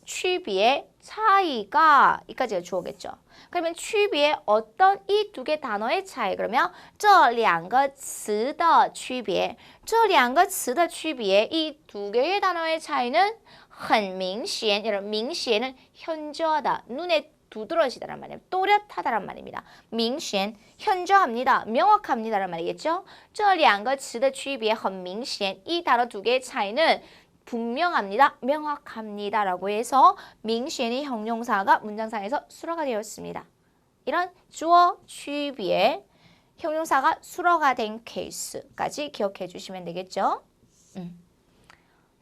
취비의 차이가 이까지가 주어겠죠. 그러면 취비의 어떤 이 두 개 단어의 차이 그러면 这两个词的区别这两个词的区别 이 두 개의 단어의 차이는 很明显 여러분 明显은 현저하다 눈에 두드러지다란 말이에요. 또렷하다란 말입니다. 明显 현저합니다. 명확합니다란 말이겠죠. 这两个词的区别很明显 이 단어 두 개의 차이는 분명합니다. 명확합니다. 라고 해서 明显이 형용사가 문장상에서 수로가 되었습니다. 이런 주어 취비의 형용사가 수로가 된 케이스까지 기억해 주시면 되겠죠.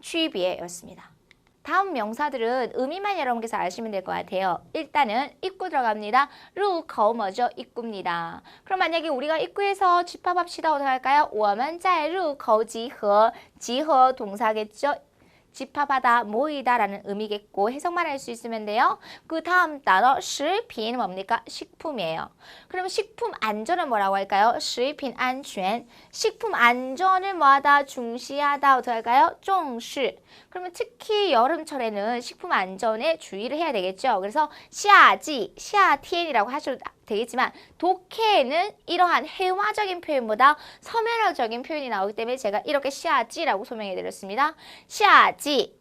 취비였습니다. 다음 명사들은 의미만 여러분께서 아시면 될 것 같아요. 일단은 입구 들어갑니다. 入口 뭐죠? 입구입니다. 그럼 만약에 우리가 입구에서 집합합시다. 어떻게 할까요? 我们在入口集合 集合 동사겠죠? 집합하다, 모이다 라는 의미겠고 해석만 할 수 있으면 돼요. 그 다음 단어 食品 뭡니까? 식품이에요. 그럼 식품 안전은 뭐라고 할까요? 食品安全 식품 안전을 뭐하다? 중시하다. 어떻게 할까요? 重视 그러면 특히 여름철에는 식품 안전에 주의를 해야 되겠죠. 그래서 夏季, 夏天이라고 하셔도 되겠지만 독해에는 이러한 회화적인 표현보다 서면화적인 표현이 나오기 때문에 제가 이렇게 샤지라고 소명해 드렸습니다. 샤지.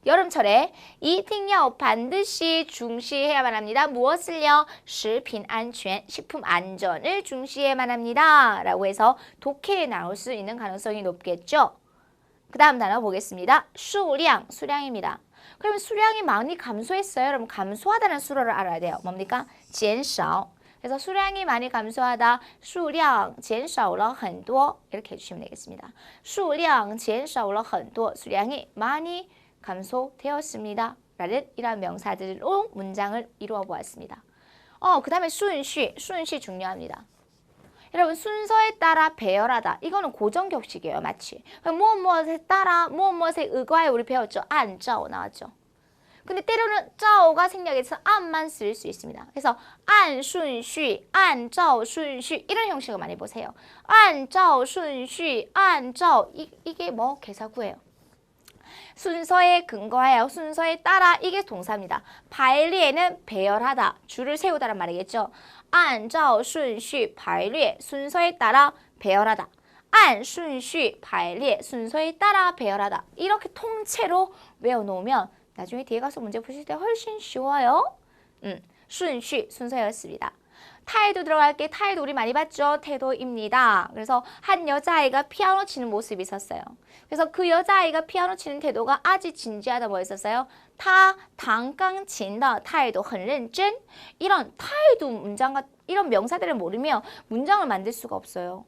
여름철에 이팅야오 반드시 중시해야만 합니다. 무엇을요? 食品安全, 식품 안전을 중시해야만 합니다. 라고 해서 독해에 나올 수 있는 가능성이 높겠죠. 그 다음 단어 보겠습니다. 수량, 수량입니다. 그러면 수량이 많이 감소했어요. 여러분 감소하다는 수로를 알아야 돼요. 뭡니까? 减少. 그래서 수량이 많이 감소하다. 数量减少了很多 이렇게 해주시면 되겠습니다. 数量减少了很多. 수량이 많이 감소되었습니다. 라는 이러한 명사들로 문장을 이루어 보았습니다. 그 다음에 순시, 순시 중요합니다. 여러분 순서에 따라 배열하다. 이거는 고정격식이에요. 마치 무엇무엇에 따라 무엇무엇에 의거하여 우리 배웠죠. 안짜오 나왔죠. 근데 때로는 짜오가 생략해서 안만 쓸 수 있습니다. 그래서 안순시, 안짜오 순시 이런 형식을 많이 보세요. 안짜오 순시, 안짜오 이게 뭐 개사구예요. 순서에 근거하여 순서에 따라 이게 동사입니다. 발리에는 배열하다, 줄을 세우다란 말이겠죠. 按照顺序排列 순서에 따라 배열하다. 按顺序排列 순서에 따라 배열하다. 이렇게 통째로 외워놓으면 나중에 뒤에 가서 문제 푸실 때 훨씬 쉬워요. 순시 순서였습니다. 타이도 들어갈게. 타이도 우리 많이 봤죠? 태도입니다. 그래서 한 여자아이가 피아노 치는 모습이 있었어요. 그래서 그 여자아이가 피아노 치는 태도가 아주 진지하다 뭐였었어요? 타 당강 친다 타이도 很认真 이런 타이도 문장과 이런 명사들을 모르면 문장을 만들 수가 없어요.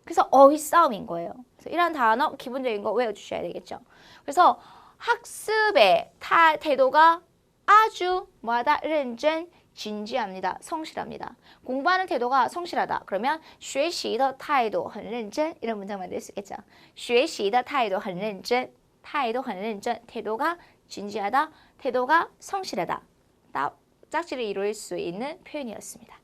그래서 어휘 싸움인 거예요. 그래서 이런 단어 기본적인 거 외워주셔야 되겠죠. 그래서 학습의 태도가 아주 뭐하다? 认真 진지합니다. 성실합니다. 공부하는 태도가 성실하다. 그러면 学习的态度很认真 이런 문장 만들 수 있겠죠. 学习的态度很认真 态度很认真 태도가 진지하다. 태도가 성실하다. 짝지를 이룰 수 있는 표현이었습니다.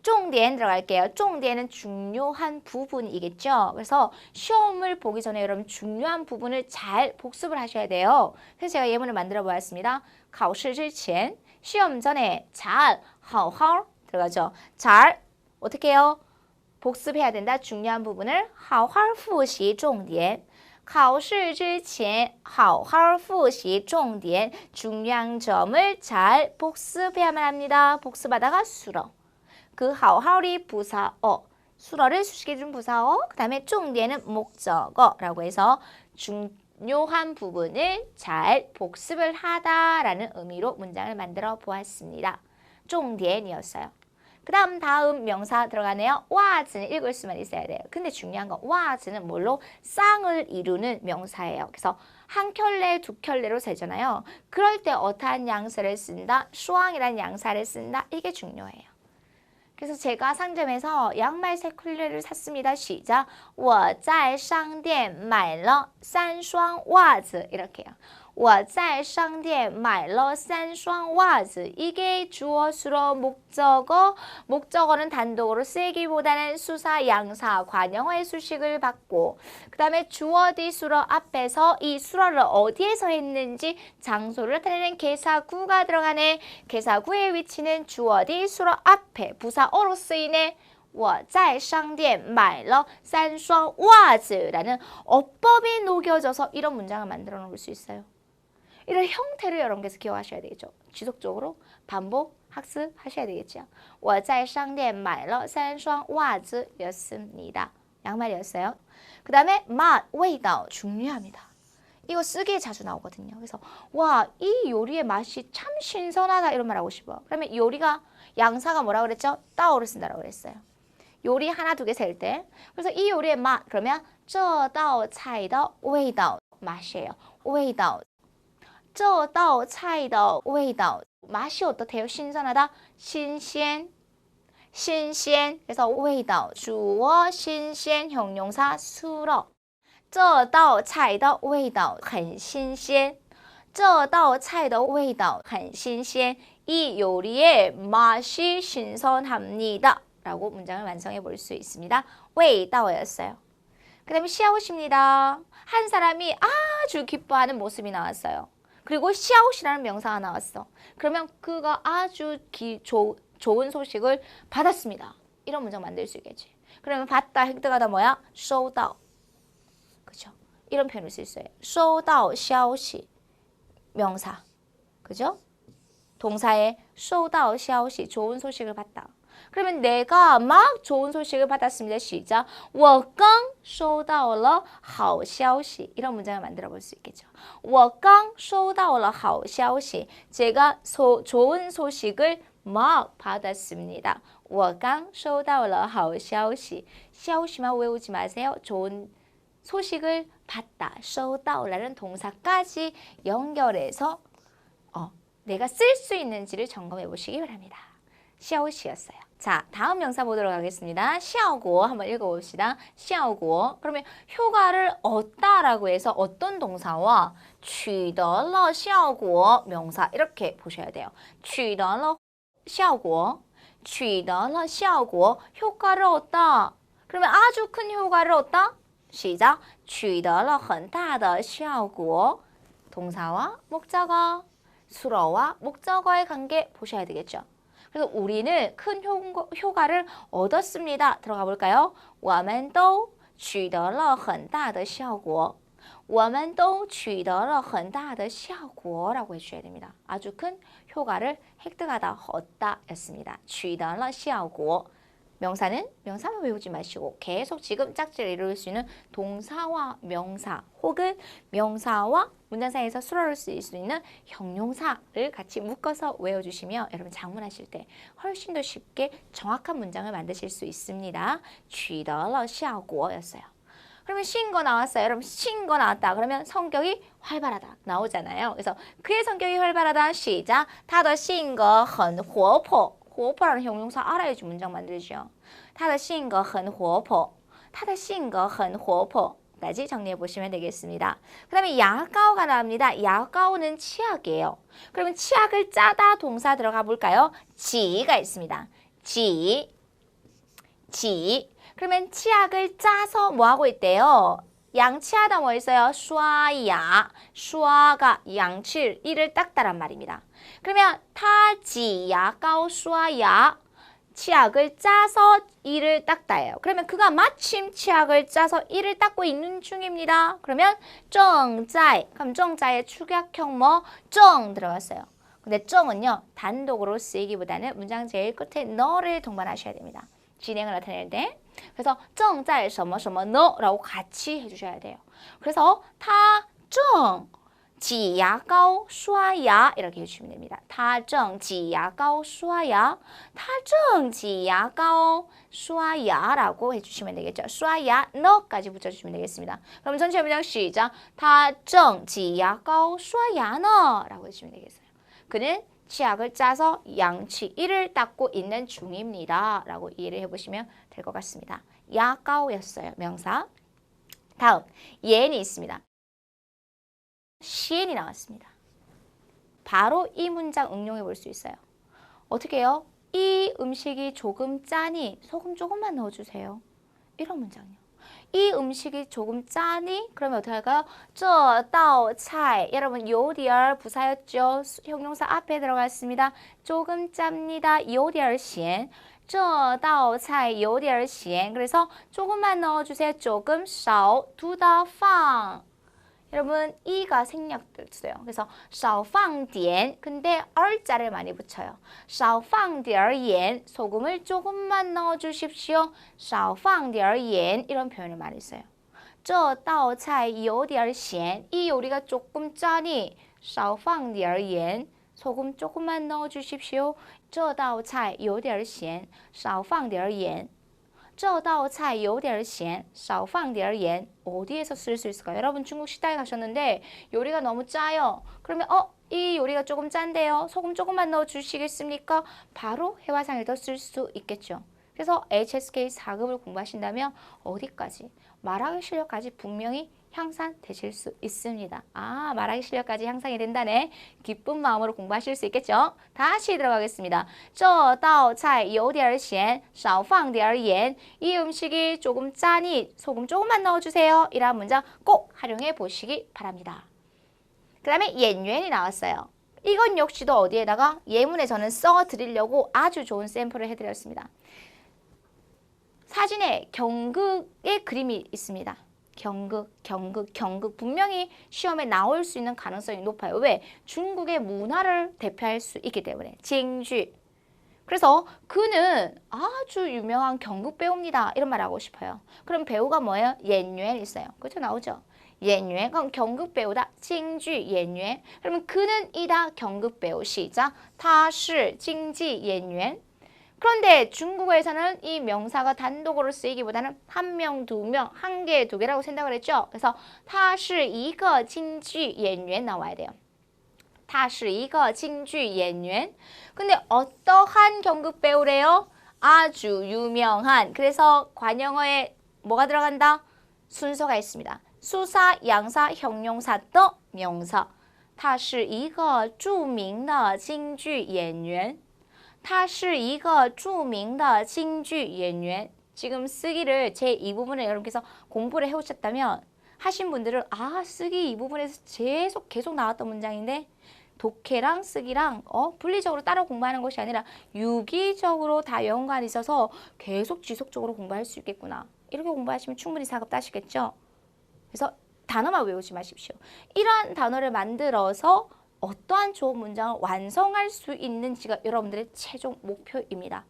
重点 들어갈게요. 重点은 중요한 부분이겠죠. 그래서 시험을 보기 전에 여러분 중요한 부분을 잘 복습을 하셔야 돼요. 그래서 제가 예문을 만들어 보았습니다. 考试之前 시험 전에 잘, 好好 들어가죠. 잘 어떻게 해요? 복습해야 된다. 중요한 부분을 好好复习重点考试之前好好复习重点 중요한 점을 잘 복습해야만 합니다. 복습하다가 수러. 그 好好이 부사어, 수러를 수식해준 부사어, 그 다음에 重点은 목적어라고 해서 중요한 부분을 잘 복습을 하다라는 의미로 문장을 만들어 보았습니다. 重点이었어요. 그 다음 명사 들어가네요. 와즈는 읽을 수만 있어야 돼요. 근데 중요한 건 와즈는 뭘로? 쌍을 이루는 명사예요. 그래서 한 켤레, 두 켤레로 세잖아요. 그럴 때 어떠한 양사를 쓴다? 슈왕이라는 양사를 쓴다? 이게 중요해요. 그래서 제가 상점에서 양말 3켤레를 샀습니다. 시작. 我在商店买了3双袜子 이렇게요. 我在商店买了3双袜子 이게 주어, 수로, 목적어. 목적어는 단독으로 쓰기보다는 수사, 양사, 관형어의 수식을 받고 그 다음에 주어, 디, 수로 앞에서 이 수로를 어디에서 했는지 장소를 나타내는 개사구가 들어가네. 개사구의 위치는 주어, 디, 수로 앞에 부사어로 쓰이네. 我在商店买了3双袜子 라는 어법이 녹여져서 이런 문장을 만들어 놓을 수 있어요. 이런 형태를 여러분께서 기억하셔야 되겠죠. 지속적으로 반복 학습하셔야 되겠죠. 我在商店买了3双袜子 였습니다. 양말이었어요. 그 다음에 맛, 味道 중요합니다. 이거 쓰기에 자주 나오거든요. 그래서 와, 이 요리의 맛이 참 신선하다 이런 말 하고 싶어요. 그러면 요리가 양사가 뭐라고 그랬죠? 따오를 쓴다고 그랬어요. 요리 하나 두 개 셀 때. 그래서 이 요리의 맛 그러면 这道菜的味道 맛이에요. 味道这道菜的味道 맛이 어떻대요? 신선하다? 신鮮 신鮮 그래서 味道 주어 신鮮 형용사 수러 这道菜的味道很新鲜这道菜的味道很新鲜 이 요리의 맛이 신선합니다. 라고 문장을 완성해 볼 수 있습니다. 味道였어요. 그 다음에 시아웃입니다. 한 사람이 아주 기뻐하는 모습이 나왔어요. 그리고 시아웃이라는 명사가 나왔어. 그러면 그가 아주 좋은 소식을 받았습니다. 이런 문장 만들 수 있겠지. 그러면 받다, 획득하다 뭐야? 收到. 그죠? 이런 표현을 쓸 수 있어요. 收到消息. 명사. 그죠? 동사에 收到消息, 좋은 소식을 받다. 그러면 내가 막 좋은 소식을 받았습니다. 시작. 我刚收到了好消息. 이런 문장을 만들어 볼 수 있겠죠. 我刚收到了好消息. 제가 좋은 소식을 막 받았습니다. 我刚收到了好消息. 消息만 외우지 마세요. 좋은 소식을 받다. 收到라는 동사까지 연결해서 내가 쓸 수 있는지를 점검해 보시기 바랍니다. 消息였어요. 자, 다음 명사 보도록 하겠습니다. 效果 한번 읽어봅시다. 效果 그러면 효과를 얻다라고 해서 어떤 동사와 取得了效果 명사 이렇게 보셔야 돼요. 取得了效果取得了效果 효과를 얻다. 그러면 아주 큰 효과를 얻다. 시작. 取得了很大的效果 동사와 목적어 수로와 목적어의 관계 보셔야 되겠죠. 그래서 우리는 큰 효과를 얻었습니다. 들어가 볼까요? 我们都取得了很大的效果. 我们都取得了很大的效果라고 해주셔야 됩니다. 아주 큰 효과를 획득하다, 얻다 였습니다. 取得了效果. 명사는 명사만 외우지 마시고 계속 지금 짝지를 이룰 수 있는 동사와 명사 혹은 명사와 문장 사이에서 수로를 쓸 수 있는 형용사를 같이 묶어서 외워주시면 여러분 작문하실 때 훨씬 더 쉽게 정확한 문장을 만드실 수 있습니다. 取得了效果였어요. 그러면 신거 나왔어요. 여러분 신거 나왔다. 그러면 성격이 활발하다 나오잖아요. 그래서 그의 성격이 활발하다. 시작. 他的性格很活泼. 活泼라는 형용사 알아야지 문장 만들죠. 他的性格很活泼. 他的性格很活泼. 까지 정리해 보시면 되겠습니다. 그 다음에 야가오가 나옵니다. 야가오는 치약이에요. 그러면 치약을 짜다 동사 들어가 볼까요? 지가 있습니다. 지. 그러면 치약을 짜서 뭐 하고 있대요? 양치하다 뭐 있어요? 刷牙. 刷가 양치, 이를 닦다란 말입니다. 그러면 他挤牙膏刷牙. 치약을 짜서 이를 닦다예요. 그러면 그가 마침 치약을 짜서 이를 닦고 있는 중입니다. 그러면 正在. 그럼 正在의 축약형 뭐? 正 들어갔어요. 근데 正은요 단독으로 쓰이기보다는 문장 제일 끝에 너를 동반하셔야 됩니다. 진행을 나타낼 때. 그래서 正在什么什么呢라고 같이 해주셔야 돼요. 그래서 他正挤牙膏刷牙 이렇게 해주시면 됩니다. 他正挤牙膏刷牙. 他正挤牙膏刷牙 라고 해주시면 되겠죠. 刷牙 너까지 붙여주시면 되겠습니다. 그럼 전체 문장 시작. 他正挤牙膏刷牙呢 라고 해주시면 되겠어요. 그는 치약을 짜서 양치, 이를 닦고 있는 중입니다. 라고 이해를 해보시면 될 것 같습니다. 야가오였어요. 명사. 다음, 예언이 있습니다. 시엔이 나왔습니다. 바로 이 문장 응용해 볼 수 있어요. 어떻게 해요? 이 음식이 조금 짜니 소금 조금만 넣어주세요. 이런 문장이요. 이 음식이 조금 짜니? 그러면 어떻게 할까요? 这道菜 여러분 요디얼 부사였죠? 형용사 앞에 들어갔습니다. 조금 짭니다. 요디얼咸. 这道菜有点咸. 그래서 조금만 넣어주세요. 조금 少두다放. 여러분 이가 생략됐어요. 그래서 少放点 근데 얼자를 많이 붙여요. 少放点盐 소금을 조금만 넣어주십시오. 少放点盐 이런 표현을 많이 써요. 这道菜有点咸. 이 요리가 조금 짜니 少放点盐 소금 조금만 넣어주십시오. 这道菜有点咸少放点盐这道菜有点咸少放点盐 어디에서 쓸 수 있을까요? 여러분 중국 식당에 가셨는데 요리가 너무 짜요. 그러면 이 요리가 조금 짠데요. 소금 조금만 넣어주시겠습니까? 바로 해화상에도 쓸 수 있겠죠. 그래서 HSK 4급을 공부하신다면 어디까지? 말하기 실력까지 분명히 향상되실 수 있습니다. 아, 말하기 실력까지 향상이 된다네. 기쁜 마음으로 공부하실 수 있겠죠? 다시 들어가겠습니다. 这道菜有点咸少放点盐 이 음식이 조금 짜니 소금 조금만 넣어주세요. 이런 문장 꼭 활용해 보시기 바랍니다. 그 다음에 演员이 나왔어요. 이건 역시도 어디에다가 예문에 저는 써드리려고 아주 좋은 샘플을 해드렸습니다. 사진에 경극의 그림이 있습니다. 경극. 분명히 시험에 나올 수 있는 가능성이 높아요. 왜? 중국의 문화를 대표할 수 있기 때문에. 징쥐. 그래서 그는 아주 유명한 경극 배우입니다. 이런 말 하고 싶어요. 그럼 배우가 뭐예요? 연员있어요. 그렇죠? 나오죠? 연员. 그럼 경극 배우다. 징쥐 연员. 그러면 그는 이다 경극 배우. 시작. 他是 징쥐 연员. 그런데 중국어에서는 이 명사가 단독으로 쓰이기보다는 한 명, 두 명, 한 개, 두 개라고 생각을 했죠. 그래서 他是一个京剧演员 나와야 돼요. 他是一个京剧演员. 근데 어떠한 경극 배우래요? 아주 유명한. 그래서 관용어에 뭐가 들어간다? 순서가 있습니다. 수사, 양사, 형용사, 더 명사. 他是一个著名的京剧演员. 他是一个著名的京剧演员. 지금 쓰기를 제 이 부분을 여러분께서 공부를 해오셨다면 하신 분들은 쓰기 이 부분에서 계속 나왔던 문장인데 독해랑 쓰기랑 분리적으로 따로 공부하는 것이 아니라 유기적으로 다 연관이 있어서 계속 지속적으로 공부할 수 있겠구나. 이렇게 공부하시면 충분히 4급 따시겠죠? 그래서 단어만 외우지 마십시오. 이러한 단어를 만들어서 어떠한 좋은 문장을 완성할 수 있는지가 여러분들의 최종 목표입니다.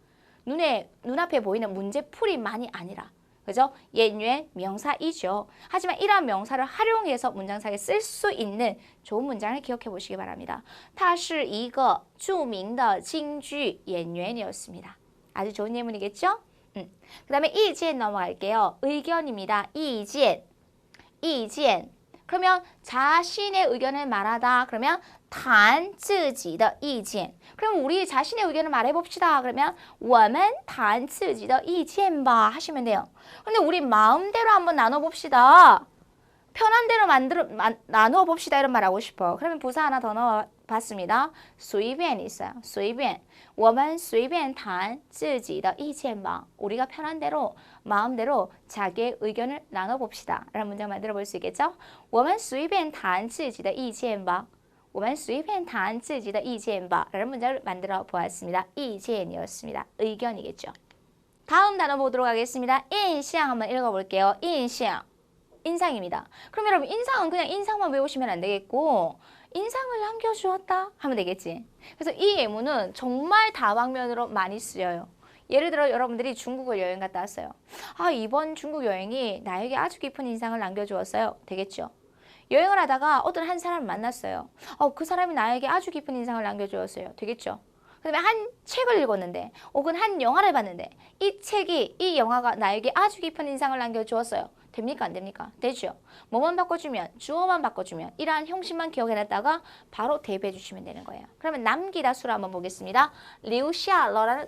눈앞에 보이는 문제풀이만이 아니라, 그죠? 연员명사이죠. 하지만 이러한 명사를 활용해서 문장상에 쓸 수 있는 좋은 문장을 기억해 보시기 바랍니다. 他是一个著名的京剧演员이었습니다. 아주 좋은 예문이겠죠? 그 다음에 이见넘어갈게요. 의견입니다. 이见. 그러면 자신의 의견을 말하다. 그러면 谈自己的意见. 그럼 우리 자신의 의견을 말해봅시다. 그러면 我们谈自己的意见吧 하시면 돼요. 근데 우리 마음대로 한번 나눠봅시다. 편한 대로 나누어 봅시다. 이런 말 하고 싶어. 그러면 부사 하나 더 넣어봤습니다. 随便 있어요. 随便. 我们随便谈自己的意见吧. 우리가 편한 대로 마음대로 자기의 의견을 나눠봅시다. 라는 문장 만들어 볼 수 있겠죠? 我们随便谈自己的意见吧. 我们随便谈自己的意见吧. 라는 문장을 만들어 보았습니다. 이견이었습니다. 의견이겠죠. 다음 단어 보도록 하겠습니다. 인상 한번 읽어볼게요. 인상입니다. 그럼 여러분 인상은 그냥 인상만 외우시면 안 되겠고 인상을 남겨주었다 하면 되겠지. 그래서 이 예문은 정말 다방면으로 많이 쓰여요. 예를 들어 여러분들이 중국을 여행 갔다 왔어요. 이번 중국 여행이 나에게 아주 깊은 인상을 남겨주었어요. 되겠죠. 여행을 하다가 어떤 한 사람을 만났어요. 그 사람이 나에게 아주 깊은 인상을 남겨주었어요. 되겠죠. 그 다음에 한 책을 읽었는데 혹은 한 영화를 봤는데 이 영화가 나에게 아주 깊은 인상을 남겨주었어요. 됩니까? 안 됩니까? 되죠. 뭐만 바꿔주면, 주어만 바꿔주면 이러한 형식만 기억해놨다가 바로 대입해 주시면 되는 거예요. 그러면 남기다 수로 한번 보겠습니다. 리우시아러라는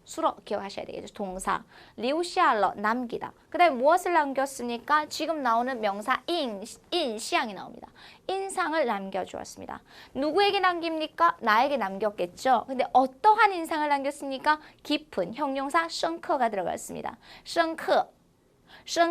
수로 기억하셔야 되겠죠. 동사. 리우시아러 남기다. 그 다음에 무엇을 남겼습니까? 지금 나오는 명사 인시양이 나옵니다. 인상을 남겨주었습니다. 누구에게 남깁니까? 나에게 남겼겠죠. 근데 어떠한 인상을 남겼습니까? 깊은 형용사 深刻가 들어갔습니다. 深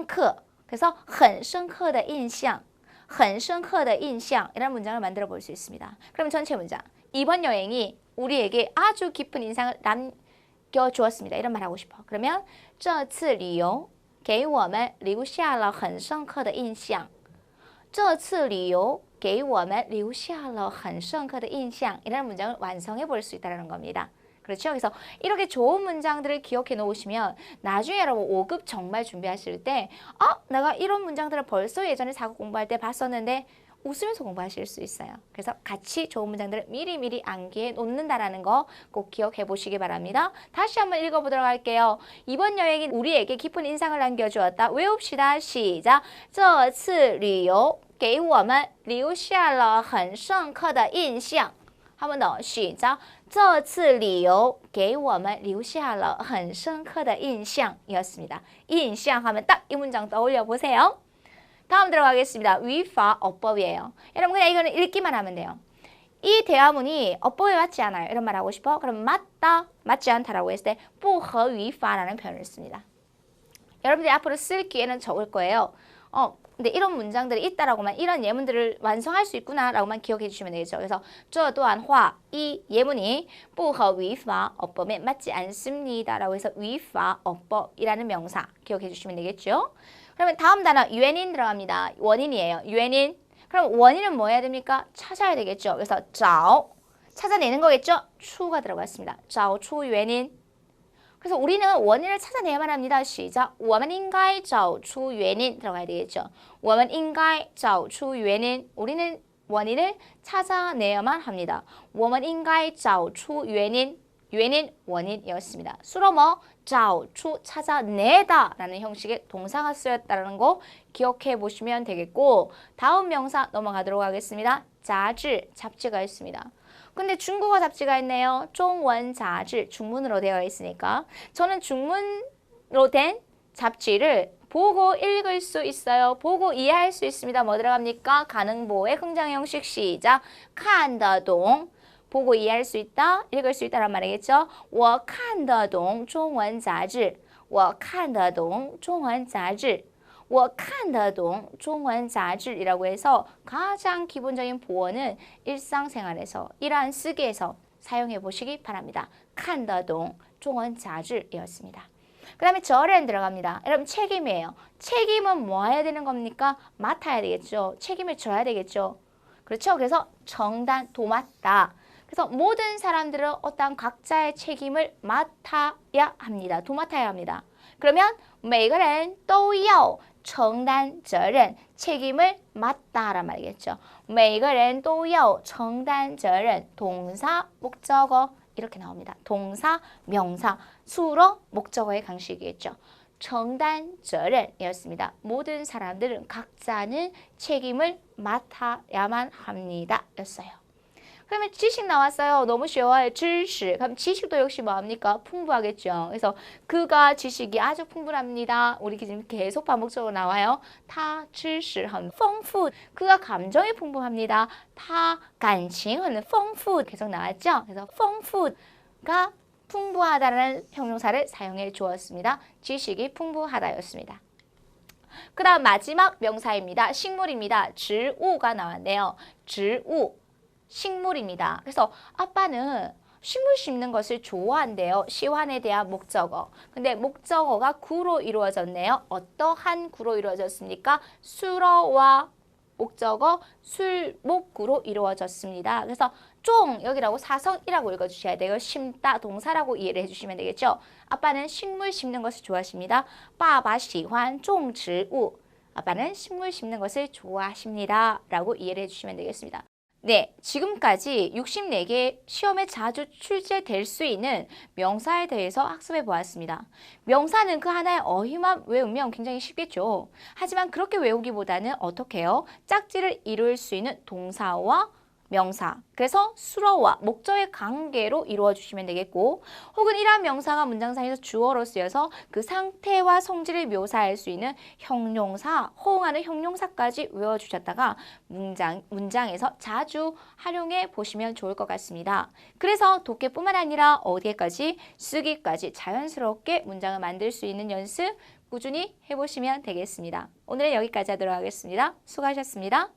刻. 그래서 很深刻的印象. 很深刻的印象. 이라는 문장을 만들어 볼 수 있습니다. 그럼 전체 문장. 이번 여행이 우리에게 아주 깊은 인상을 남겨주었습니다. 이런 말 하고 싶어. 그러면 这次旅游给我们留下了很深刻的印象. 这次旅游给我们留下了很深刻的印象. 이라는 문장을 완성해 볼 수 있다는 겁니다. 그렇죠? 그래서 이렇게 좋은 문장들을 기억해 놓으시면 나중에 여러분 5급 정말 준비하실 때 내가 이런 문장들을 벌써 예전에 4급 공부할 때 봤었는데 웃으면서 공부하실 수 있어요. 그래서 같이 좋은 문장들을 미리미리 암기해 놓는다라는 거 꼭 기억해 보시기 바랍니다. 다시 한번 읽어보도록 할게요. 이번 여행이 우리에게 깊은 인상을 남겨주었다. 외웁시다. 시작. 这次旅游给我们留下了很深刻的印象. 한 번 더. 시작. 这次旅游给我们留下了很深刻的印象이었습니다. 인상 하면 딱 이 문장 떠올려 보세요. 다음 들어가겠습니다. 위파 어법이에요. 여러분 그냥 이거는 읽기만 하면 돼요. 이 대화문이 어법에 맞지 않아요. 이런 말 하고 싶어? 그럼 맞다, 맞지 않다라고 했을 때 不合 위파라는 표현을 씁니다. 여러분들이 앞으로 쓸 기회는 적을 거예요. 근데 이런 문장들이 있다라고만 이런 예문들을 완성할 수 있구나라고만 기억해 주시면 되겠죠. 그래서 这段话 이 예문이 不合语法 어법에 맞지 않습니다라고 해서 语法 어법이라는 명사 기억해 주시면 되겠죠. 그러면 다음 단어原因 들어갑니다. 원인이에요. 原因. 그럼 원인은 뭐 해야 됩니까? 찾아야 되겠죠. 그래서 找 찾아내는 거겠죠? 추가 들어갔습니다. 找出原因. 그래서 우리는 원인을 찾아내야만 합니다. 시작. 我们应该找出原因 들어가야 되겠죠. 我们应该找出原因. 우리는 원인을 찾아내야만 합니다. 我们应该找出原因. 原因 원인이었습니다. 수로 뭐 找出 찾아내다 라는 형식의 동사가 쓰였다는 거 기억해 보시면 되겠고 다음 명사 넘어가도록 하겠습니다. 杂志 잡지가 있습니다. 근데 중국어 잡지가 있네요. 中文杂志 중문으로 되어 있으니까 저는 중문으로 된 잡지를 보고 읽을 수 있어요. 보고 이해할 수 있습니다. 뭐 들어갑니까? 가능보의 흥장 형식 시작. 看得懂 보고 이해할 수 있다, 읽을 수 있다란 말이겠죠. 我看得懂中文杂志我看得懂中文杂志我看得懂中文杂志이라고 해서 가장 기본적인 보어는 일상생활에서 이러한 쓰기에서 사용해 보시기 바랍니다. 看得懂中文杂志이었습니다. 그 다음에 절엔 들어갑니다. 여러분 책임이에요. 책임은 뭐 해야 되는 겁니까? 맡아야 되겠죠. 책임을 져야 되겠죠. 그렇죠? 그래서 정단, 도맡다. 그래서 모든 사람들은 어떤 각자의 책임을 맡아야 합니다. 도맡아야 합니다. 그러면 每个人都要承担责任 책임을 맡다란 말이겠죠. 每个人都要承担责任 동사, 목적어 이렇게 나옵니다. 동사, 명사, 수로 목적어의 강식이겠죠. 承担责任이었습니다. 모든 사람들은 각자는 책임을 맡아야만 합니다. 였어요. 그러면 지식 나왔어요. 너무 쉬워요. 지식. 그럼 지식도 역시 뭐합니까? 풍부하겠죠. 그래서 그가 지식이 아주 풍부합니다. 우리 지금 계속 반복적으로 나와요. 他知识很丰富. 그가 감정이 풍부합니다. 他感情很丰富. 계속 나왔죠. 그래서 丰富가 풍부하다는 형용사를 사용해 주었습니다. 지식이 풍부하다였습니다. 그 다음 마지막 명사입니다. 식물입니다. 植物가 나왔네요. 植物 식물입니다. 그래서 아빠는 식물 심는 것을 좋아한대요. 시환에 대한 목적어. 근데 목적어가 구로 이루어졌네요. 어떠한 구로 이루어졌습니까? 수러와 목적어 술목구로 이루어졌습니다. 그래서 종 여기라고 사성이라고 읽어주셔야 돼요. 심다 동사라고 이해를 해주시면 되겠죠. 아빠는 식물 심는 것을 좋아하십니다. 爸爸喜欢种植物. 아빠는 식물 심는 것을 좋아하십니다. 라고 이해를 해주시면 되겠습니다. 네, 지금까지 64개 시험에 자주 출제될 수 있는 명사에 대해서 학습해 보았습니다. 명사는 그 하나의 어휘만 외우면 굉장히 쉽겠죠. 하지만 그렇게 외우기보다는 어떻게 해요? 짝지를 이룰 수 있는 동사와 명사, 그래서 수로와 목적의 관계로 이루어 주시면 되겠고 혹은 이러한 명사가 문장상에서 주어로 쓰여서 그 상태와 성질을 묘사할 수 있는 형용사, 호응하는 형용사까지 외워주셨다가 문장에서 자주 활용해 보시면 좋을 것 같습니다. 그래서 독해뿐만 아니라 어디에까지 쓰기까지 자연스럽게 문장을 만들 수 있는 연습 꾸준히 해보시면 되겠습니다. 오늘은 여기까지 하도록 하겠습니다. 수고하셨습니다.